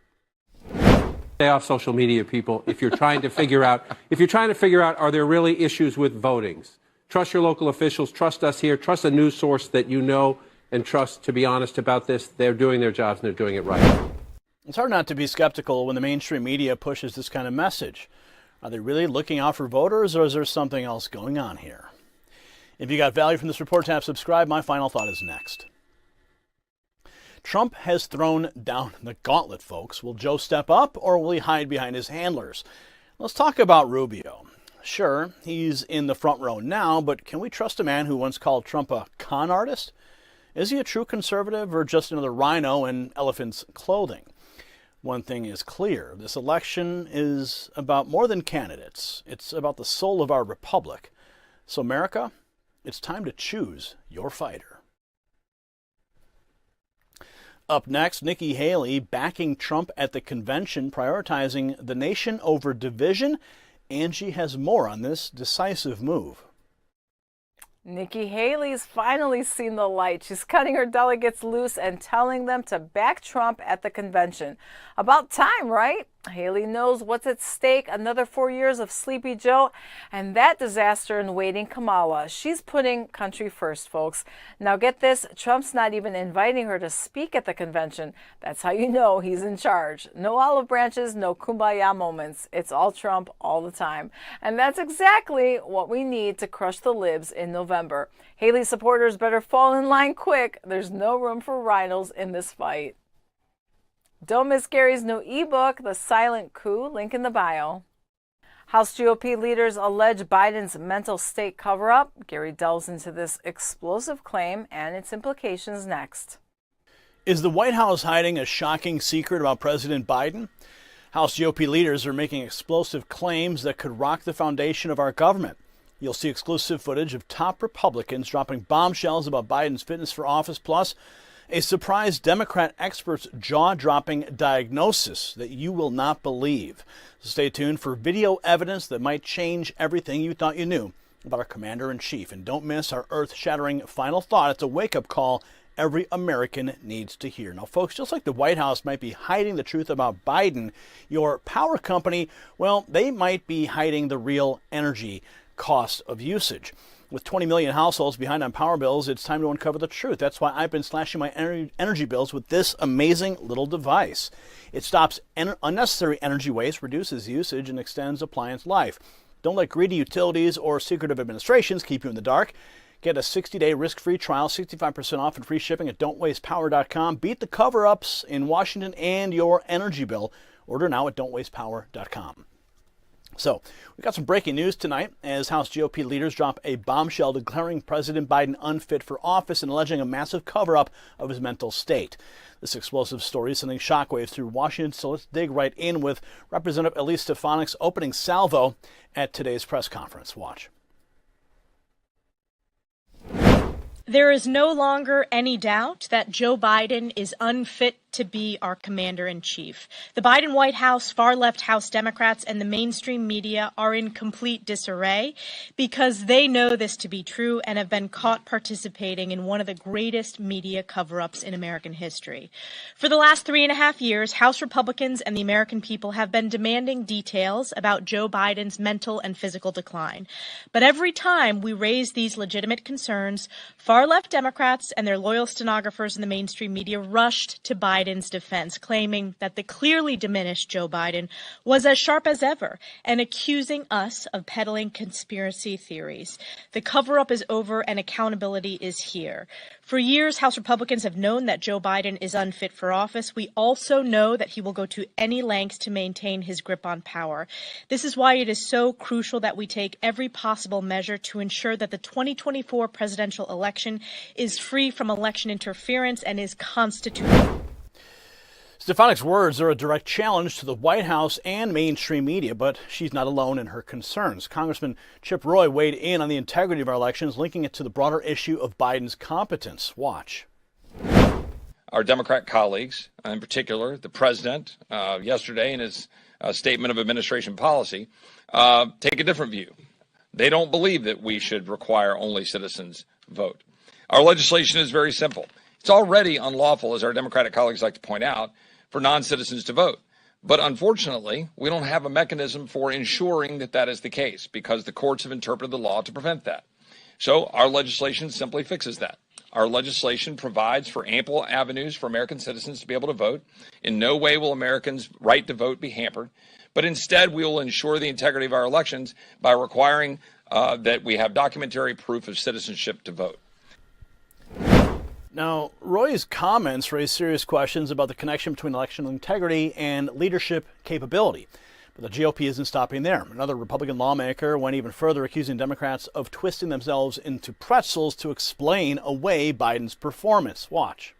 Stay off social media, people. If you're trying to figure out, are there really issues with votings? Trust your local officials. Trust us here. Trust a news source that you know, and trust, to be honest about this, they're doing their jobs and they're doing it right. It's hard not to be skeptical when the mainstream media pushes this kind of message. Are they really looking out for voters, or is there something else going on here? If you got value from this report, tap subscribe. My final thought is next. Trump has thrown down the gauntlet, folks. Will Joe step up, or will he hide behind his handlers? Let's talk about Rubio. Sure, he's in the front row now, but can we trust a man who once called Trump a con artist? Is he a true conservative or just another rhino in elephant's clothing? One thing is clear. This election is about more than candidates. It's about the soul of our republic. So, America, it's time to choose your fighter. Up next, Nikki Haley backing Trump at the convention, prioritizing the nation over division. And she has more on this decisive move. Nikki Haley's finally seen the light. She's cutting her delegates loose and telling them to back Trump at the convention. About time, right? Haley knows what's at stake, another 4 years of Sleepy Joe and that disaster in waiting, Kamala. She's putting country first, folks. Now get this, Trump's not even inviting her to speak at the convention. That's how you know he's in charge. No olive branches, no kumbaya moments. It's all Trump all the time. And that's exactly what we need to crush the libs in November. Haley supporters better fall in line quick. There's no room for rhinos in this fight. Don't miss Gary's new ebook, The Silent Coup, link in the bio. House GOP leaders allege Biden's mental state cover-up. Gary delves into this explosive claim and its implications next. Is the White House hiding a shocking secret about President Biden? House GOP leaders are making explosive claims that could rock the foundation of our government. You'll see exclusive footage of top Republicans dropping bombshells about Biden's fitness for office, plus a surprise Democrat expert's jaw-dropping diagnosis that you will not believe. So stay tuned for video evidence that might change everything you thought you knew about our commander-in-chief. And don't miss our earth-shattering final thought. It's a wake-up call every American needs to hear. Now, folks, just like the White House might be hiding the truth about Biden, your power company, well, they might be hiding the real energy cost of usage. With 20 million households behind on power bills, it's time to uncover the truth. That's why I've been slashing my energy bills with this amazing little device. It stops unnecessary energy waste, reduces usage, and extends appliance life. Don't let greedy utilities or secretive administrations keep you in the dark. Get a 60-day risk-free trial, 65% off and free shipping at don'twastepower.com. Beat the cover-ups in Washington and your energy bill. Order now at don'twastepower.com. So we got some breaking news tonight as House GOP leaders drop a bombshell declaring President Biden unfit for office and alleging a massive cover-up of his mental state. This explosive story is sending shockwaves through Washington, so let's dig right in with Representative Elise Stefanik's opening salvo at today's press conference. Watch. There is no longer any doubt that Joe Biden is unfit to be our commander-in-chief. The Biden White House, far-left House Democrats, and the mainstream media are in complete disarray because they know this to be true and have been caught participating in one of the greatest media cover-ups in American history. For the last 3.5 years, House Republicans and the American people have been demanding details about Joe Biden's mental and physical decline. But every time we raise these legitimate concerns, far-left Democrats and their loyal stenographers in the mainstream media rushed to Biden's defense, claiming that the clearly diminished Joe Biden was as sharp as ever and accusing us of peddling conspiracy theories. The cover-up is over and accountability is here. For years, House Republicans have known that Joe Biden is unfit for office. We also know that he will go to any lengths to maintain his grip on power. This is why it is so crucial that we take every possible measure to ensure that the 2024 presidential election is free from election interference and is constitutional. Stefanik's words are a direct challenge to the White House and mainstream media, but she's not alone in her concerns. Congressman Chip Roy weighed in on the integrity of our elections, linking it to the broader issue of Biden's competence. Watch. Our Democrat colleagues, in particular the president, yesterday in his statement of administration policy, take a different view. They don't believe that we should require only citizens vote. Our legislation is very simple. It's already unlawful, as our Democratic colleagues like to point out, for non-citizens to vote. But unfortunately, we don't have a mechanism for ensuring that that is the case because the courts have interpreted the law to prevent that. So our legislation simply fixes that. Our legislation provides for ample avenues for American citizens to be able to vote. In no way will Americans' right to vote be hampered, but instead we will ensure the integrity of our elections by requiring that we have documentary proof of citizenship to vote. Now, Roy's comments raise serious questions about the connection between election integrity and leadership capability. But the GOP isn't stopping there. Another Republican lawmaker went even further, accusing Democrats of twisting themselves into pretzels to explain away Biden's performance. Watch.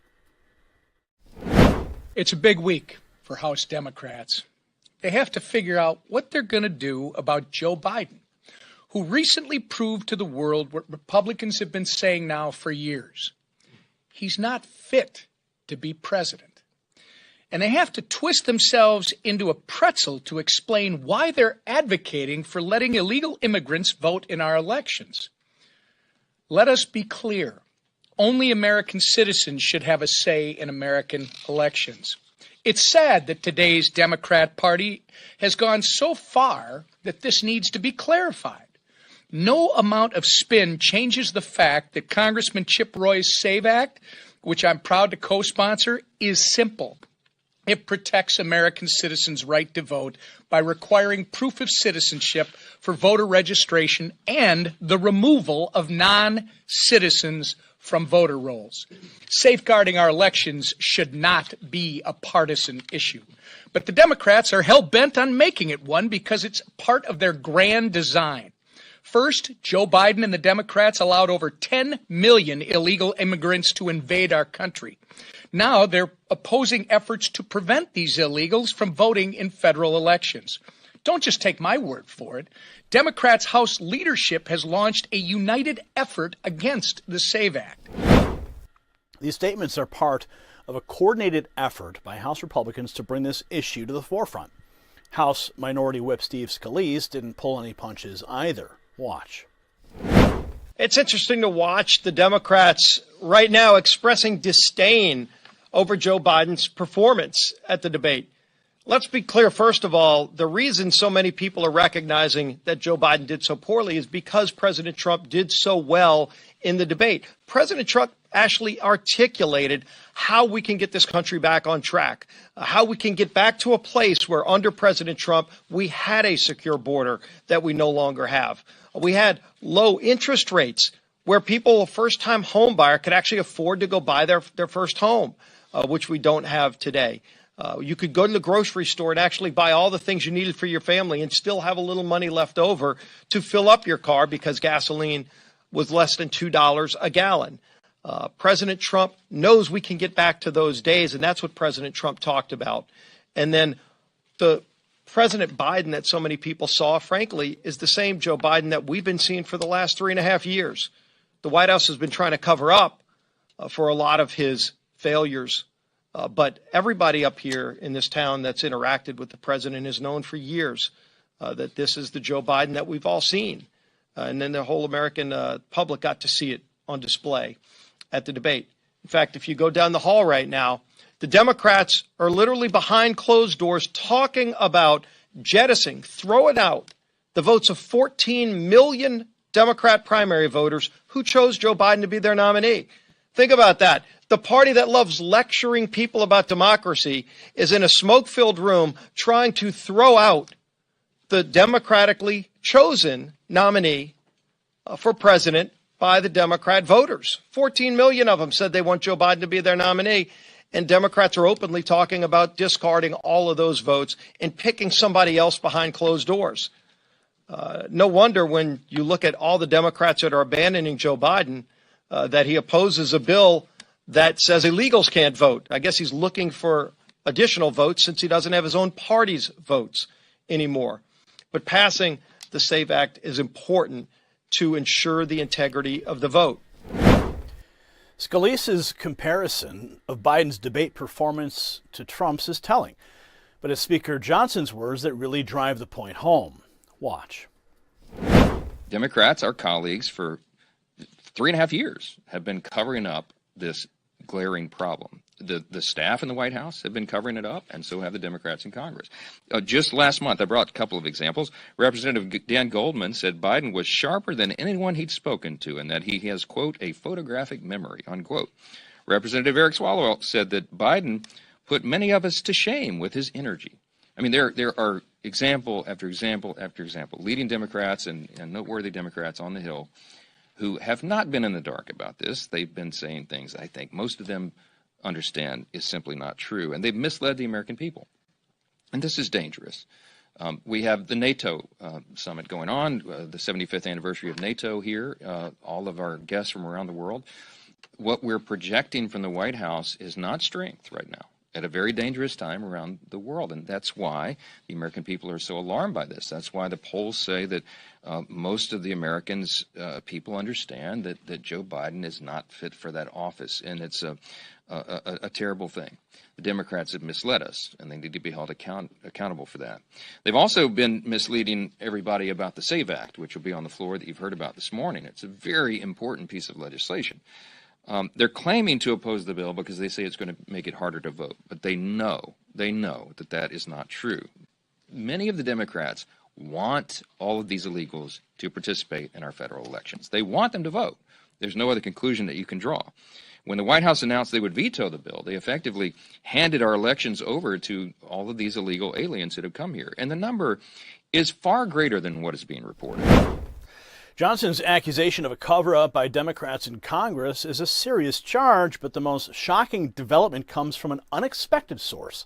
It's a big week for House Democrats. They have to figure out what they're going to do about Joe Biden, who recently proved to the world what Republicans have been saying now for years. He's not fit to be president. And they have to twist themselves into a pretzel to explain why they're advocating for letting illegal immigrants vote in our elections. Let us be clear. Only American citizens should have a say in American elections. It's sad that today's Democrat Party has gone so far that this needs to be clarified. No amount of spin changes the fact that Congressman Chip Roy's SAVE Act, which I'm proud to co-sponsor, is simple. It protects American citizens' right to vote by requiring proof of citizenship for voter registration and the removal of non-citizens from voter rolls. Safeguarding our elections should not be a partisan issue. But the Democrats are hell-bent on making it one because it's part of their grand design. First, Joe Biden and the Democrats allowed over 10 million illegal immigrants to invade our country. Now they're opposing efforts to prevent these illegals from voting in federal elections. Don't just take my word for it. Democrats' House leadership has launched a united effort against the SAVE Act. These statements are part of a coordinated effort by House Republicans to bring this issue to the forefront. House Minority Whip Steve Scalise didn't pull any punches either. Watch. It's interesting to watch the Democrats right now expressing disdain over Joe Biden's performance at the debate. Let's be clear, first of all, the reason so many people are recognizing that Joe Biden did so poorly is because President Trump did so well in the debate. President Trump actually articulated how we can get this country back on track, how we can get back to a place where under President Trump, we had a secure border that we no longer have. We had low interest rates where people, a first-time home buyer, could actually afford to go buy their first home, which we don't have today. You could go to the grocery store and actually buy all the things you needed for your family and still have a little money left over to fill up your car because gasoline was less than $2 a gallon. President Trump knows we can get back to those days, and that's what President Trump talked about. And then the President Biden that so many people saw, frankly, is the same Joe Biden that we've been seeing for the last 3.5 years. The White House has been trying to cover up for a lot of his failures. But everybody up here in this town that's interacted with the president has known for years that this is the Joe Biden that we've all seen. And then the whole American public got to see it on display at the debate. In fact, if you go down the hall right now, the Democrats are literally behind closed doors talking about jettisoning, throwing out the votes of 14 million Democrat primary voters who chose Joe Biden to be their nominee. Think about that. The party that loves lecturing people about democracy is in a smoke-filled room trying to throw out the democratically chosen nominee for president by the Democrat voters. 14 million of them said they want Joe Biden to be their nominee, and Democrats are openly talking about discarding all of those votes and picking somebody else behind closed doors. No wonder when you look at all the Democrats that are abandoning Joe Biden, that he opposes a bill that says illegals can't vote. I guess he's looking for additional votes since he doesn't have his own party's votes anymore. But passing the SAVE Act is important to ensure the integrity of the vote. Scalise's comparison of Biden's debate performance to Trump's is telling, but it's Speaker Johnson's words that really drive the point home. Watch. Democrats, our colleagues, for 3.5 years have been covering up this glaring problem. The staff in the White House have been covering it up, and so have the Democrats in Congress. Just last month, I brought a couple of examples. Representative Dan Goldman said Biden was sharper than anyone he'd spoken to and that he has, quote, a photographic memory, unquote. Representative Eric Swalwell said that Biden put many of us to shame with his energy. I mean, there are example after example after example, leading Democrats and noteworthy Democrats on the Hill who have not been in the dark about this. They've been saying things I think most of them understand is simply not true, and they've misled the American people. And this is dangerous. We have the NATO summit going on, the 75th anniversary of NATO here, all of our guests from around the world. What we're projecting from the White House is not strength right now, at a very dangerous time around the world. And that's why the American people are so alarmed by this. That's why the polls say that most of the Americans, people understand that Joe Biden is not fit for that office. And it's a terrible thing. The Democrats have misled us, and they need to be held accountable for that. They've also been misleading everybody about the SAVE Act, which will be on the floor that you've heard about this morning. It's a very important piece of legislation. They're claiming to oppose the bill because they say it's going to make it harder to vote, but they know that that is not true. Many of the Democrats want all of these illegals to participate in our federal elections. They want them to vote. There's no other conclusion that you can draw. When the White House announced they would veto the bill, they effectively handed our elections over to all of these illegal aliens that have come here. And the number is far greater than what is being reported. Johnson's accusation of a cover-up by Democrats in Congress is a serious charge, but the most shocking development comes from an unexpected source.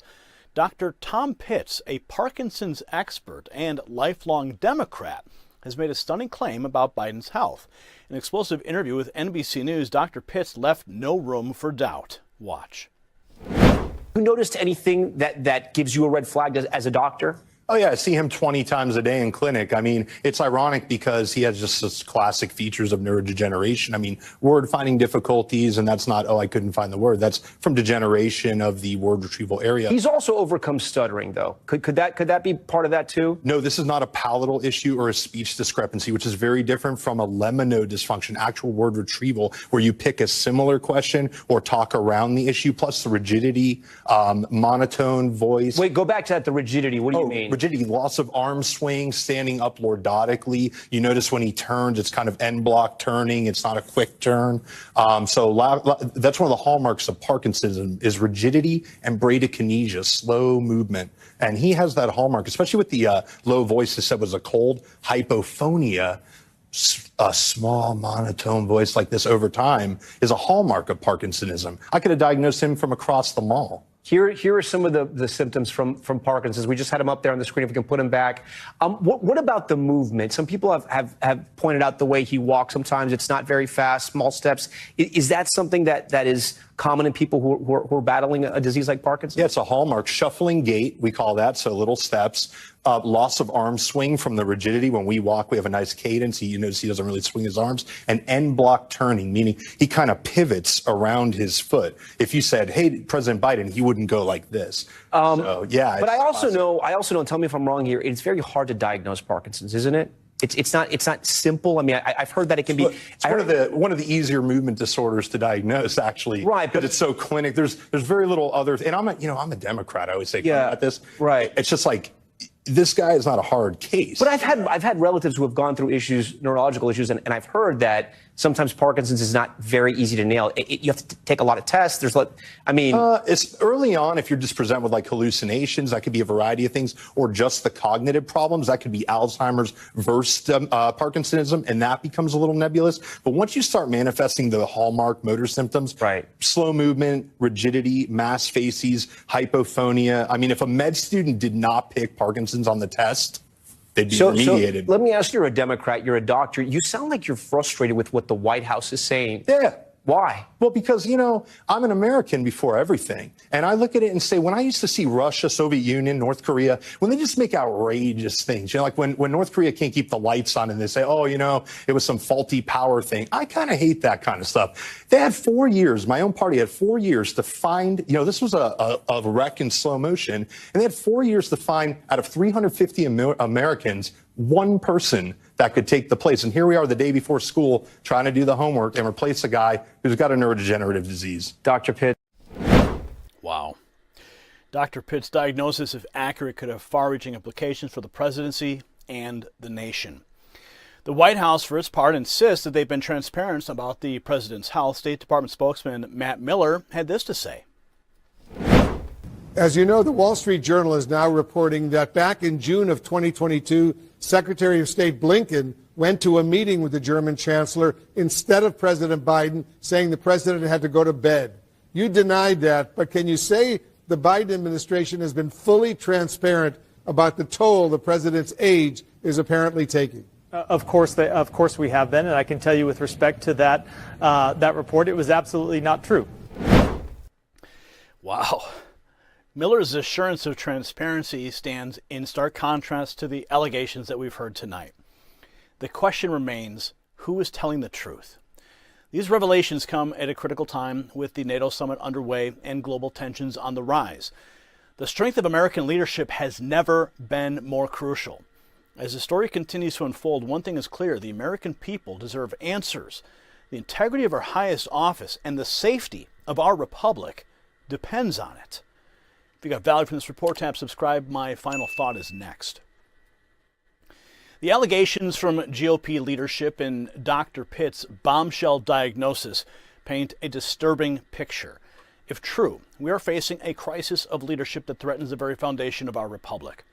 Dr. Tom Pitts, a Parkinson's expert and lifelong Democrat, has made a stunning claim about Biden's health. In an explosive interview with NBC News, Dr. Pitts left no room for doubt. Watch. You noticed anything that gives you a red flag as a doctor? Oh, yeah, I see him 20 times a day in clinic. I mean, it's ironic because he has just such classic features of neurodegeneration. I mean, word finding difficulties, and that's not, I couldn't find the word. That's from degeneration of the word retrieval area. He's also overcome stuttering, though. Could that be part of that, too? No, this is not a palatal issue or a speech discrepancy, which is very different from a lemmonode dysfunction, actual word retrieval, where you pick a similar question or talk around the issue, plus the rigidity, monotone voice. Wait, go back to that, the rigidity. What do you mean? Rigidity, loss of arm swing, standing up lordotically. You notice when he turns, it's kind of end block turning. It's not a quick turn. So that's one of the hallmarks of Parkinsonism is rigidity and bradykinesia, slow movement. And he has that hallmark, especially with the low voice that said was a cold, hypophonia. A small monotone voice like this over time is a hallmark of Parkinsonism. I could have diagnosed him from across the mall. Here are some of the symptoms from Parkinson's. We just had him up there on the screen. If we can put him back. What about the movement? Some people have pointed out the way he walks. Sometimes it's not very fast, small steps. Is that something that is common in people who are battling a disease like Parkinson's? Yeah, it's a hallmark. Shuffling gait, we call that, so little steps. Loss of arm swing from the rigidity. When we walk, we have a nice cadence. You notice he doesn't really swing his arms. And end block turning, meaning he kind of pivots around his foot. If you said, hey, President Biden, he wouldn't go like this. So, yeah. But I also know, and tell me if I'm wrong here, it's very hard to diagnose Parkinson's, isn't it? It's not simple. I mean, I've heard that it can be. It's one of the easier movement disorders to diagnose, actually. Right, but it's so clinic. There's very little other. And I'm a Democrat. I always say about this. Right. It's just like this guy is not a hard case. But I've had relatives who have gone through neurological issues, and I've heard that sometimes Parkinson's is not very easy to nail. You have to take a lot of tests. It's early on. If you're just presented with like hallucinations, that could be a variety of things, or just the cognitive problems. That could be Alzheimer's versus Parkinsonism, and that becomes a little nebulous. But once you start manifesting the hallmark motor symptoms, right? Slow movement, rigidity, mass facies, hypophonia. I mean, if a med student did not pick Parkinson's on the test, they'd be remediated. So let me ask you, you're a Democrat, you're a doctor. You sound like you're frustrated with what the White House is saying. Yeah. Why? Well, because, I'm an American before everything. And I look at it and say, when I used to see Russia, Soviet Union, North Korea, when they just make outrageous things, like when North Korea can't keep the lights on and they say, it was some faulty power thing. I kind of hate that kind of stuff. They had 4 years. My own party had 4 years to find, this was a wreck in slow motion. And they had 4 years to find out of 350 Americans, one person that could take the place. And here we are the day before school trying to do the homework and replace a guy who's got a neurodegenerative disease. Dr. Pitt. Wow. Dr. Pitt's diagnosis, if accurate, could have far-reaching implications for the presidency and the nation. The White House, for its part, insists that they've been transparent about the president's health. State Department spokesman Matt Miller had this to say. As you know, the Wall Street Journal is now reporting that back in June of 2022, Secretary of State Blinken went to a meeting with the German chancellor instead of President Biden, saying the president had to go to bed. You denied that, but can you say the Biden administration has been fully transparent about the toll the president's age is apparently taking? Of course we have been, and I can tell you with respect to that report, it was absolutely not true. Wow. Miller's assurance of transparency stands in stark contrast to the allegations that we've heard tonight. The question remains, who is telling the truth? These revelations come at a critical time with the NATO summit underway and global tensions on the rise. The strength of American leadership has never been more crucial. As the story continues to unfold, one thing is clear: the American people deserve answers. The integrity of our highest office and the safety of our republic depends on it. If you got value from this report, tap subscribe. My final thought is next. The allegations from GOP leadership in Dr. Pitt's bombshell diagnosis paint a disturbing picture. If true, we are facing a crisis of leadership that threatens the very foundation of our republic.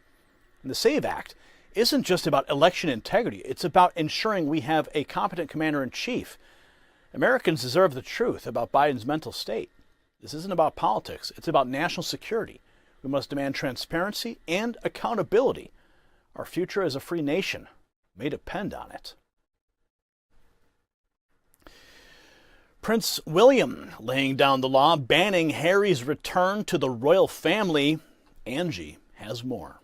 And the SAVE Act isn't just about election integrity. It's about ensuring we have a competent commander-in-chief. Americans deserve the truth about Biden's mental state. This isn't about politics. It's about national security. We must demand transparency and accountability. Our future as a free nation may depend on it. Prince William laying down the law, banning Harry's return to the royal family. Angie has more.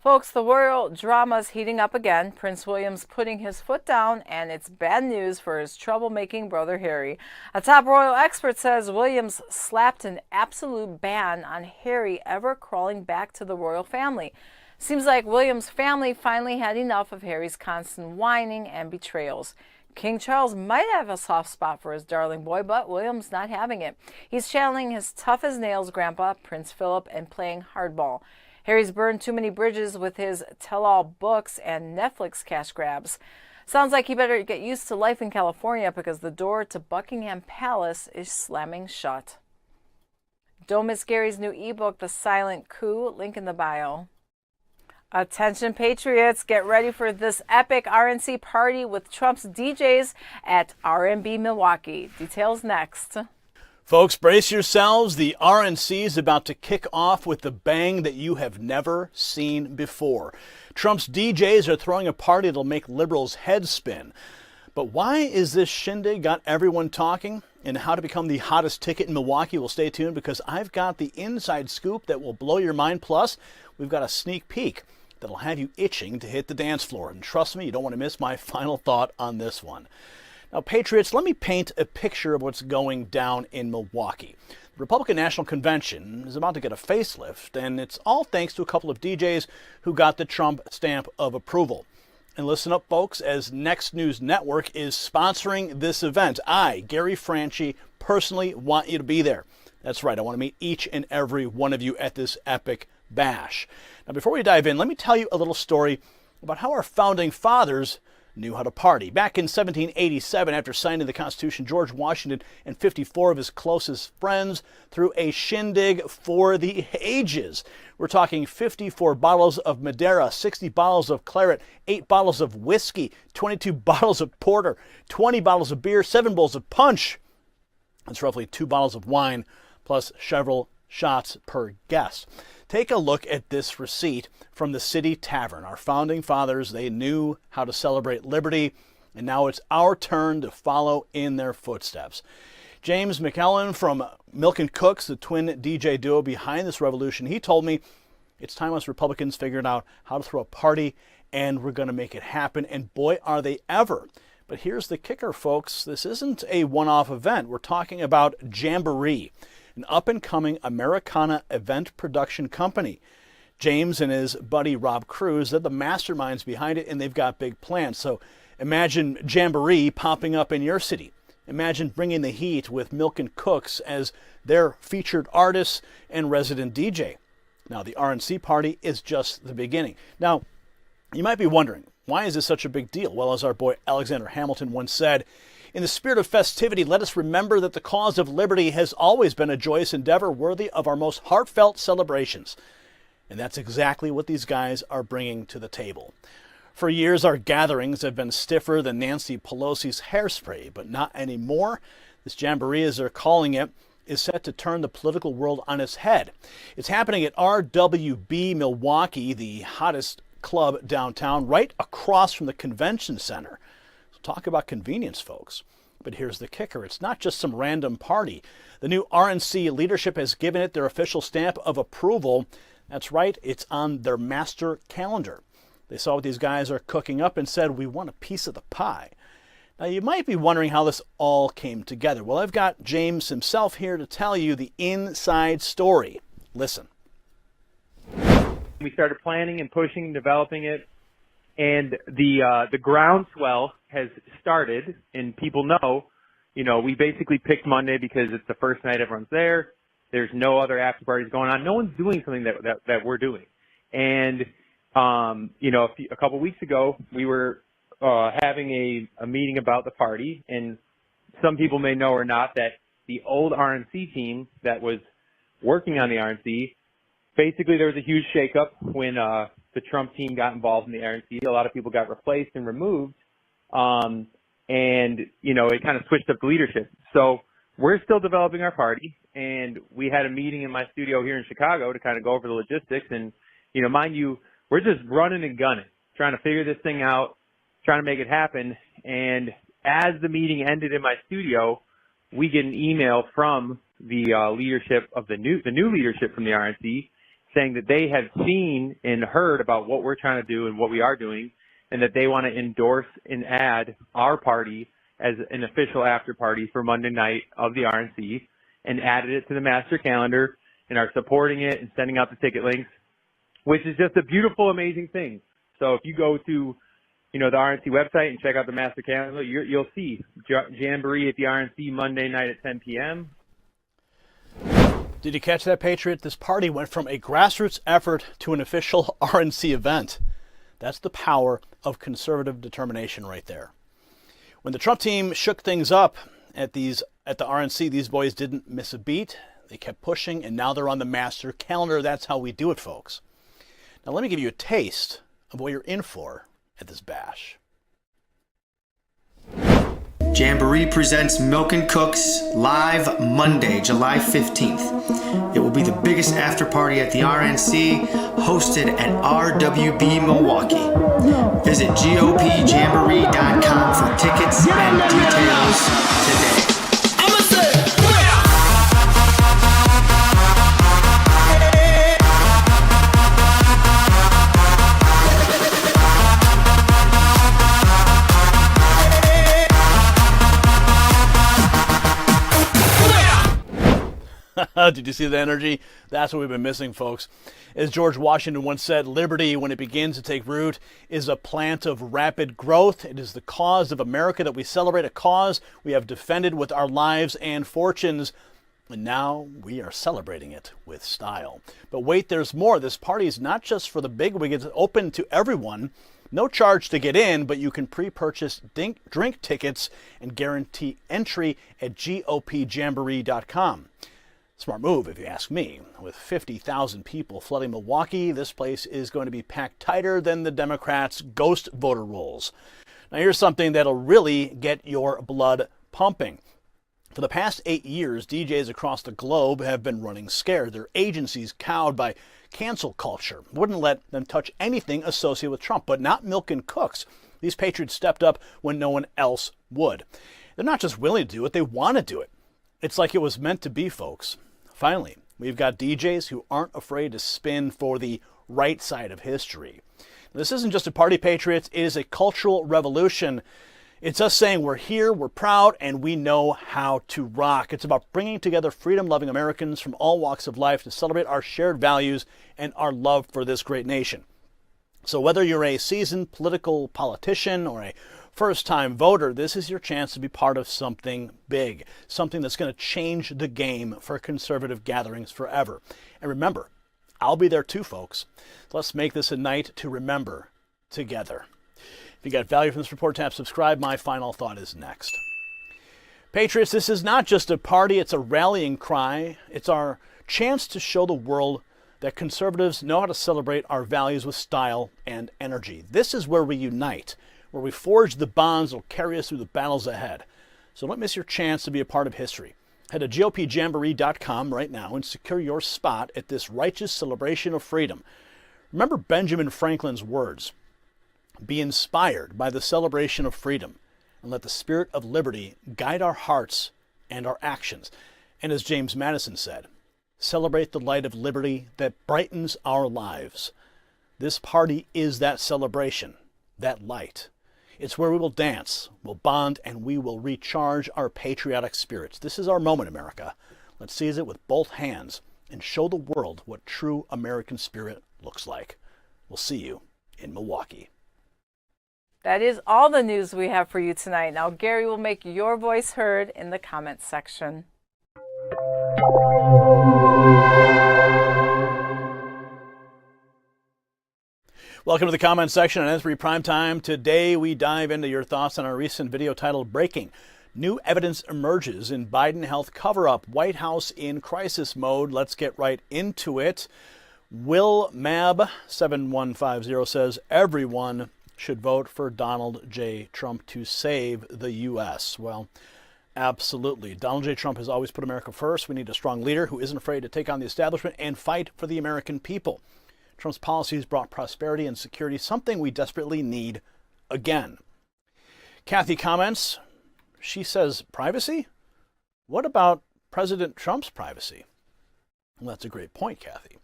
Folks, the royal drama's heating up again. Prince William's putting his foot down, and it's bad news for his troublemaking brother Harry. A top royal expert says Williams slapped an absolute ban on Harry ever crawling back to the royal family. Seems like William's family finally had enough of Harry's constant whining and betrayals. King Charles might have a soft spot for his darling boy, but William's not having it. He's channeling his tough-as-nails grandpa, Prince Philip, and playing hardball. Harry's burned too many bridges with his tell-all books and Netflix cash grabs. Sounds like he better get used to life in California because the door to Buckingham Palace is slamming shut. Don't miss Gary's new ebook, The Silent Coup, link in the bio. Attention Patriots, get ready for this epic RNC party with Trump's DJs at R&B Milwaukee. Details next. Folks, brace yourselves. The RNC is about to kick off with the bang that you have never seen before. Trump's DJs are throwing a party that'll make liberals' heads spin. But why is this shindig got everyone talking? And how to become the hottest ticket in Milwaukee? Well, stay tuned because I've got the inside scoop that will blow your mind. Plus, we've got a sneak peek that'll have you itching to hit the dance floor. And trust me, you don't want to miss my final thought on this one. Now, Patriots, let me paint a picture of what's going down in Milwaukee. The Republican National Convention is about to get a facelift, and it's all thanks to a couple of DJs who got the Trump stamp of approval. And listen up, folks, as Next News Network is sponsoring this event. I, Gary Franchi, personally want you to be there. That's right, I want to meet each and every one of you at this epic bash. Now, before we dive in, let me tell you a little story about how our founding fathers knew how to party. Back in 1787, after signing the Constitution, George Washington and 54 of his closest friends threw a shindig for the ages. We're talking 54 bottles of Madeira, 60 bottles of claret, 8 bottles of whiskey, 22 bottles of porter, 20 bottles of beer, 7 bowls of punch. That's roughly 2 bottles of wine, plus several shots per guest. Take a look at this receipt from the City Tavern. Our founding fathers, they knew how to celebrate liberty, and now it's our turn to follow in their footsteps. James McKellen from Milk and Cooks, the twin DJ duo behind this revolution, he told me it's time us Republicans figured out how to throw a party, and we're going to make it happen, and boy, are they ever. But here's the kicker, folks. This isn't a one-off event. We're talking about Jamboree, an up-and-coming Americana event production company. James and his buddy Rob Cruz, they're the masterminds behind it, and they've got big plans. So imagine Jamboree popping up in your city. Imagine bringing the heat with Milk and Cooks as their featured artists and resident DJ. Now, the RNC party is just the beginning. Now, you might be wondering, why is this such a big deal? Well, as our boy Alexander Hamilton once said, in the spirit of festivity, let us remember that the cause of liberty has always been a joyous endeavor worthy of our most heartfelt celebrations. And that's exactly what these guys are bringing to the table. For years, our gatherings have been stiffer than Nancy Pelosi's hairspray, but not anymore. This Jamboree, as they're calling it, is set to turn the political world on its head. It's happening at RWB Milwaukee, the hottest club downtown, right across from the convention center. Talk about convenience, folks. But here's the kicker. It's not just some random party. The new RNC leadership has given it their official stamp of approval. That's right, it's on their master calendar. They saw what these guys are cooking up and said, we want a piece of the pie. Now, you might be wondering how this all came together. Well, I've got James himself here to tell you the inside story. Listen. We started planning and pushing and developing it. And the groundswell has started, and people know, we basically picked Monday because it's the first night everyone's there. There's no other after parties going on. No one's doing something that we're doing. And, a couple weeks ago, we were having a meeting about the party, and some people may know or not that the old RNC team that was working on the RNC, basically there was a huge shakeup when the Trump team got involved in the RNC. A lot of people got replaced and removed. It kind of switched up the leadership. So we're still developing our party, and we had a meeting in my studio here in Chicago to kind of go over the logistics. And, mind you, we're just running and gunning, trying to figure this thing out, trying to make it happen. And as the meeting ended in my studio, we get an email from the leadership of the new leadership from the RNC, saying that they have seen and heard about what we're trying to do and what we are doing, and that they want to endorse and add our party as an official after party for Monday night of the RNC, and added it to the master calendar and are supporting it and sending out the ticket links, which is just a beautiful, amazing thing. So if you go to, the RNC website and check out the master calendar, you'll see Jamboree at the RNC Monday night at 10 p.m. Did you catch that, Patriot? This party went from a grassroots effort to an official RNC event. That's the power of conservative determination right there. When the Trump team shook things up at the RNC, these boys didn't miss a beat. They kept pushing, and now they're on the master calendar. That's how we do it, folks. Now let me give you a taste of what you're in for at this bash. Jamboree presents Milk and Cooks live Monday, July 15th. It will be the biggest after party at the RNC, hosted at RWB Milwaukee. Visit GOPJamboree.com for tickets and details today. Did you see the energy? That's what we've been missing, folks. As George Washington once said, liberty, when it begins to take root, is a plant of rapid growth. It is the cause of America that we celebrate, a cause we have defended with our lives and fortunes. And now we are celebrating it with style. But wait, there's more. This party is not just for the bigwigs. It's open to everyone. No charge to get in, but you can pre-purchase drink tickets and guarantee entry at GOPJamboree.com. Smart move, if you ask me. With 50,000 people flooding Milwaukee, this place is going to be packed tighter than the Democrats' ghost voter rolls. Now here's something that'll really get your blood pumping. For the past 8 years, DJs across the globe have been running scared. Their agencies cowed by cancel culture. Wouldn't let them touch anything associated with Trump, but not Milk and Cooks. These patriots stepped up when no one else would. They're not just willing to do it, they want to do it. It's like it was meant to be, folks. Finally, we've got DJs who aren't afraid to spin for the right side of history. This isn't just a party, patriots. It is a cultural revolution. It's us saying we're here, we're proud, and we know how to rock. It's about bringing together freedom-loving Americans from all walks of life to celebrate our shared values and our love for this great nation. So whether you're a seasoned politician or a first-time voter, this is your chance to be part of something big, something that's going to change the game for conservative gatherings forever. And remember, I'll be there too, folks. Let's make this a night to remember together. If you got value from this report, tap subscribe. My final thought is next. Patriots, this is not just a party, it's a rallying cry. It's our chance to show the world that conservatives know how to celebrate our values with style and energy. This is where we unite, where we forge the bonds that will carry us through the battles ahead. So don't miss your chance to be a part of history. Head to GOPJamboree.com right now and secure your spot at this righteous celebration of freedom. Remember Benjamin Franklin's words, "Be inspired by the celebration of freedom, and let the spirit of liberty guide our hearts and our actions." And as James Madison said, celebrate the light of liberty that brightens our lives. This party is that celebration, that light. It's where we will dance, we'll bond, and we will recharge our patriotic spirits. This is our moment, America. Let's seize it with both hands and show the world what true American spirit looks like. We'll see you in Milwaukee. That is all the news we have for you tonight. Now, Gary will make your voice heard in the comments section. Welcome to the comment section on N3 Primetime. Today we dive into your thoughts on our recent video titled Breaking. New evidence emerges in Biden health cover-up. White House in crisis mode. Let's get right into it. Will Mab 7150 says everyone should vote for Donald J. Trump to save the U.S. Well, absolutely. Donald J. Trump has always put America first. We need a strong leader who isn't afraid to take on the establishment and fight for the American people. Trump's policies brought prosperity and security, something we desperately need again. Kathy comments. She says, privacy? What about President Trump's privacy? Well, that's a great point, Kathy.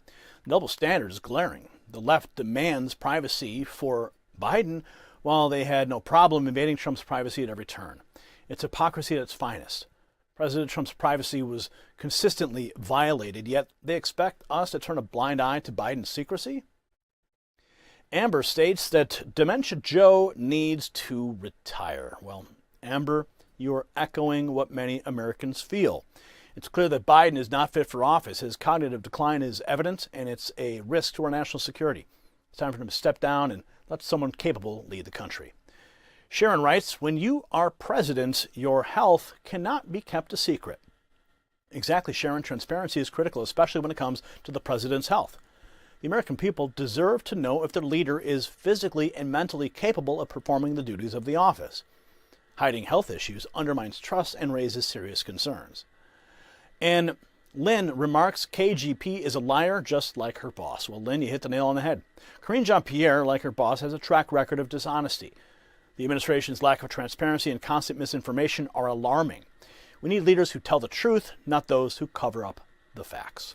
The double standard is glaring. The left demands privacy for Biden, while they had no problem invading Trump's privacy at every turn. It's hypocrisy at its finest. President Trump's privacy was consistently violated, yet they expect us to turn a blind eye to Biden's secrecy? Amber states that Dementia Joe needs to retire. Well, Amber, you are echoing what many Americans feel. It's clear that Biden is not fit for office. His cognitive decline is evident, and it's a risk to our national security. It's time for him to step down and let someone capable lead the country. Sharon writes, when you are president, your health cannot be kept a secret. Exactly, Sharon. Transparency is critical, especially when it comes to the president's health. The American people deserve to know if their leader is physically and mentally capable of performing the duties of the office. Hiding health issues undermines trust and raises serious concerns. And Lynn remarks KGP is a liar just like her boss. Well, Lynn, you hit the nail on the head. Karine Jean-Pierre, like her boss, has a track record of dishonesty. The administration's lack of transparency and constant misinformation are alarming. We need leaders who tell the truth, not those who cover up the facts.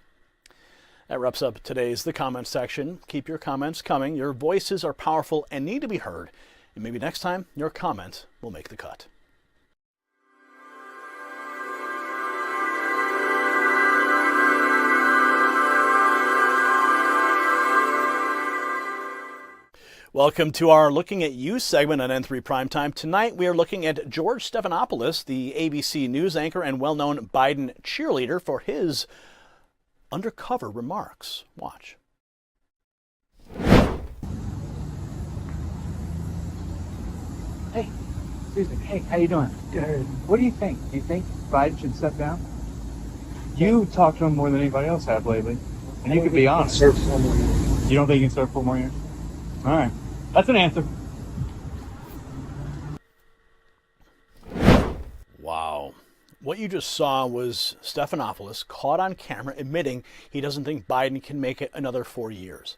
That wraps up today's The Comments section. Keep your comments coming. Your voices are powerful and need to be heard. And maybe next time, your comment will make the cut. Welcome to our Looking at You segment on N3 Primetime. Tonight we are looking at George Stephanopoulos, the ABC News anchor and well-known Biden cheerleader, for his undercover remarks. Watch. Hey, excuse me. Hey, how you doing? What do you think? Do you think Biden should step down? You talked to him more than anybody else have lately, and you could be honest. You don't think he can serve 4 more years? All right, that's an answer. Wow. What you just saw was Stephanopoulos caught on camera admitting he doesn't think Biden can make it another 4 years.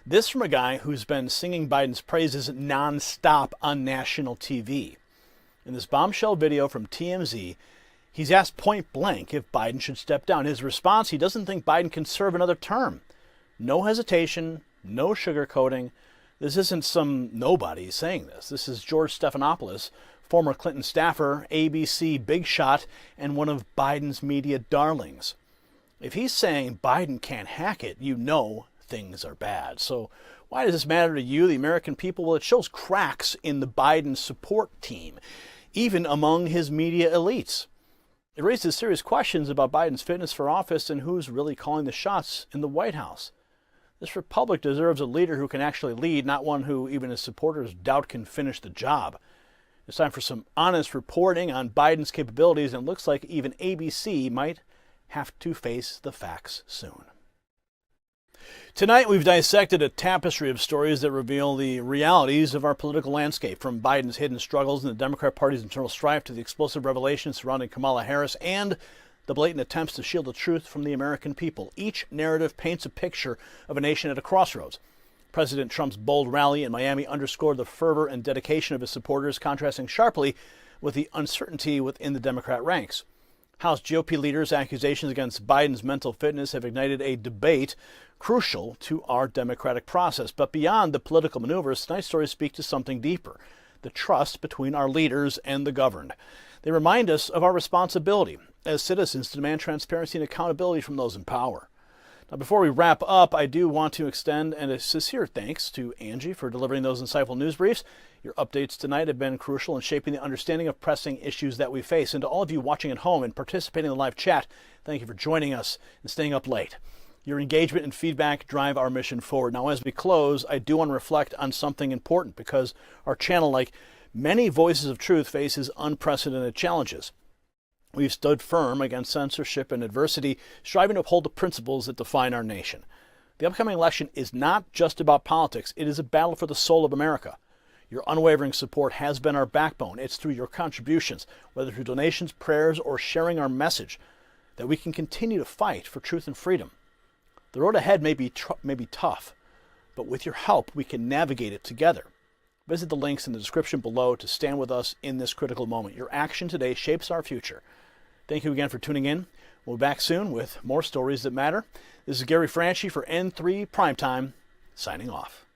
This from a guy who's been singing Biden's praises nonstop on national TV. In this Bombshell video from TMZ, he's asked point blank if Biden should step down. His response, he doesn't think Biden can serve another term. No hesitation, no sugarcoating. This isn't some nobody saying this. This is George Stephanopoulos, former Clinton staffer, ABC big shot, and one of Biden's media darlings. If he's saying Biden can't hack it, you know things are bad. So why does this matter to you, the American people? Well, it shows cracks in the Biden support team, even among his media elites. It raises serious questions about Biden's fitness for office and who's really calling the shots in the White House. This republic deserves a leader who can actually lead, not one who even his supporters doubt can finish the job. It's time for some honest reporting on Biden's capabilities, and it looks like even ABC might have to face the facts soon. Tonight, we've dissected a tapestry of stories that reveal the realities of our political landscape, from Biden's hidden struggles in the Democrat Party's internal strife to the explosive revelations surrounding Kamala Harris and the blatant attempts to shield the truth from the American people. Each narrative paints a picture of a nation at a crossroads. President Trump's bold rally in Miami underscored the fervor and dedication of his supporters, contrasting sharply with the uncertainty within the Democrat ranks. House GOP leaders' accusations against Biden's mental fitness have ignited a debate crucial to our democratic process. But beyond the political maneuvers, tonight's stories speak to something deeper: the trust between our leaders and the governed. They remind us of our responsibility as citizens to demand transparency and accountability from those in power. Now, before we wrap up, I do want to extend a sincere thanks to Angie for delivering those insightful news briefs. Your updates tonight have been crucial in shaping the understanding of pressing issues that we face. And to all of you watching at home and participating in the live chat, thank you for joining us and staying up late. Your engagement and feedback drive our mission forward. Now, as we close, I do want to reflect on something important, because our channel, like many voices of truth, faces unprecedented challenges. We've stood firm against censorship and adversity, striving to uphold the principles that define our nation. The upcoming election is not just about politics. It is a battle for the soul of America. Your unwavering support has been our backbone. It's through your contributions, whether through donations, prayers, or sharing our message, that we can continue to fight for truth and freedom. The road ahead may be tough, but with your help, we can navigate it together. Visit the links in the description below to stand with us in this critical moment. Your action today shapes our future. Thank you again for tuning in. We'll be back soon with more stories that matter. This is Gary Franchi for N3 Primetime, signing off.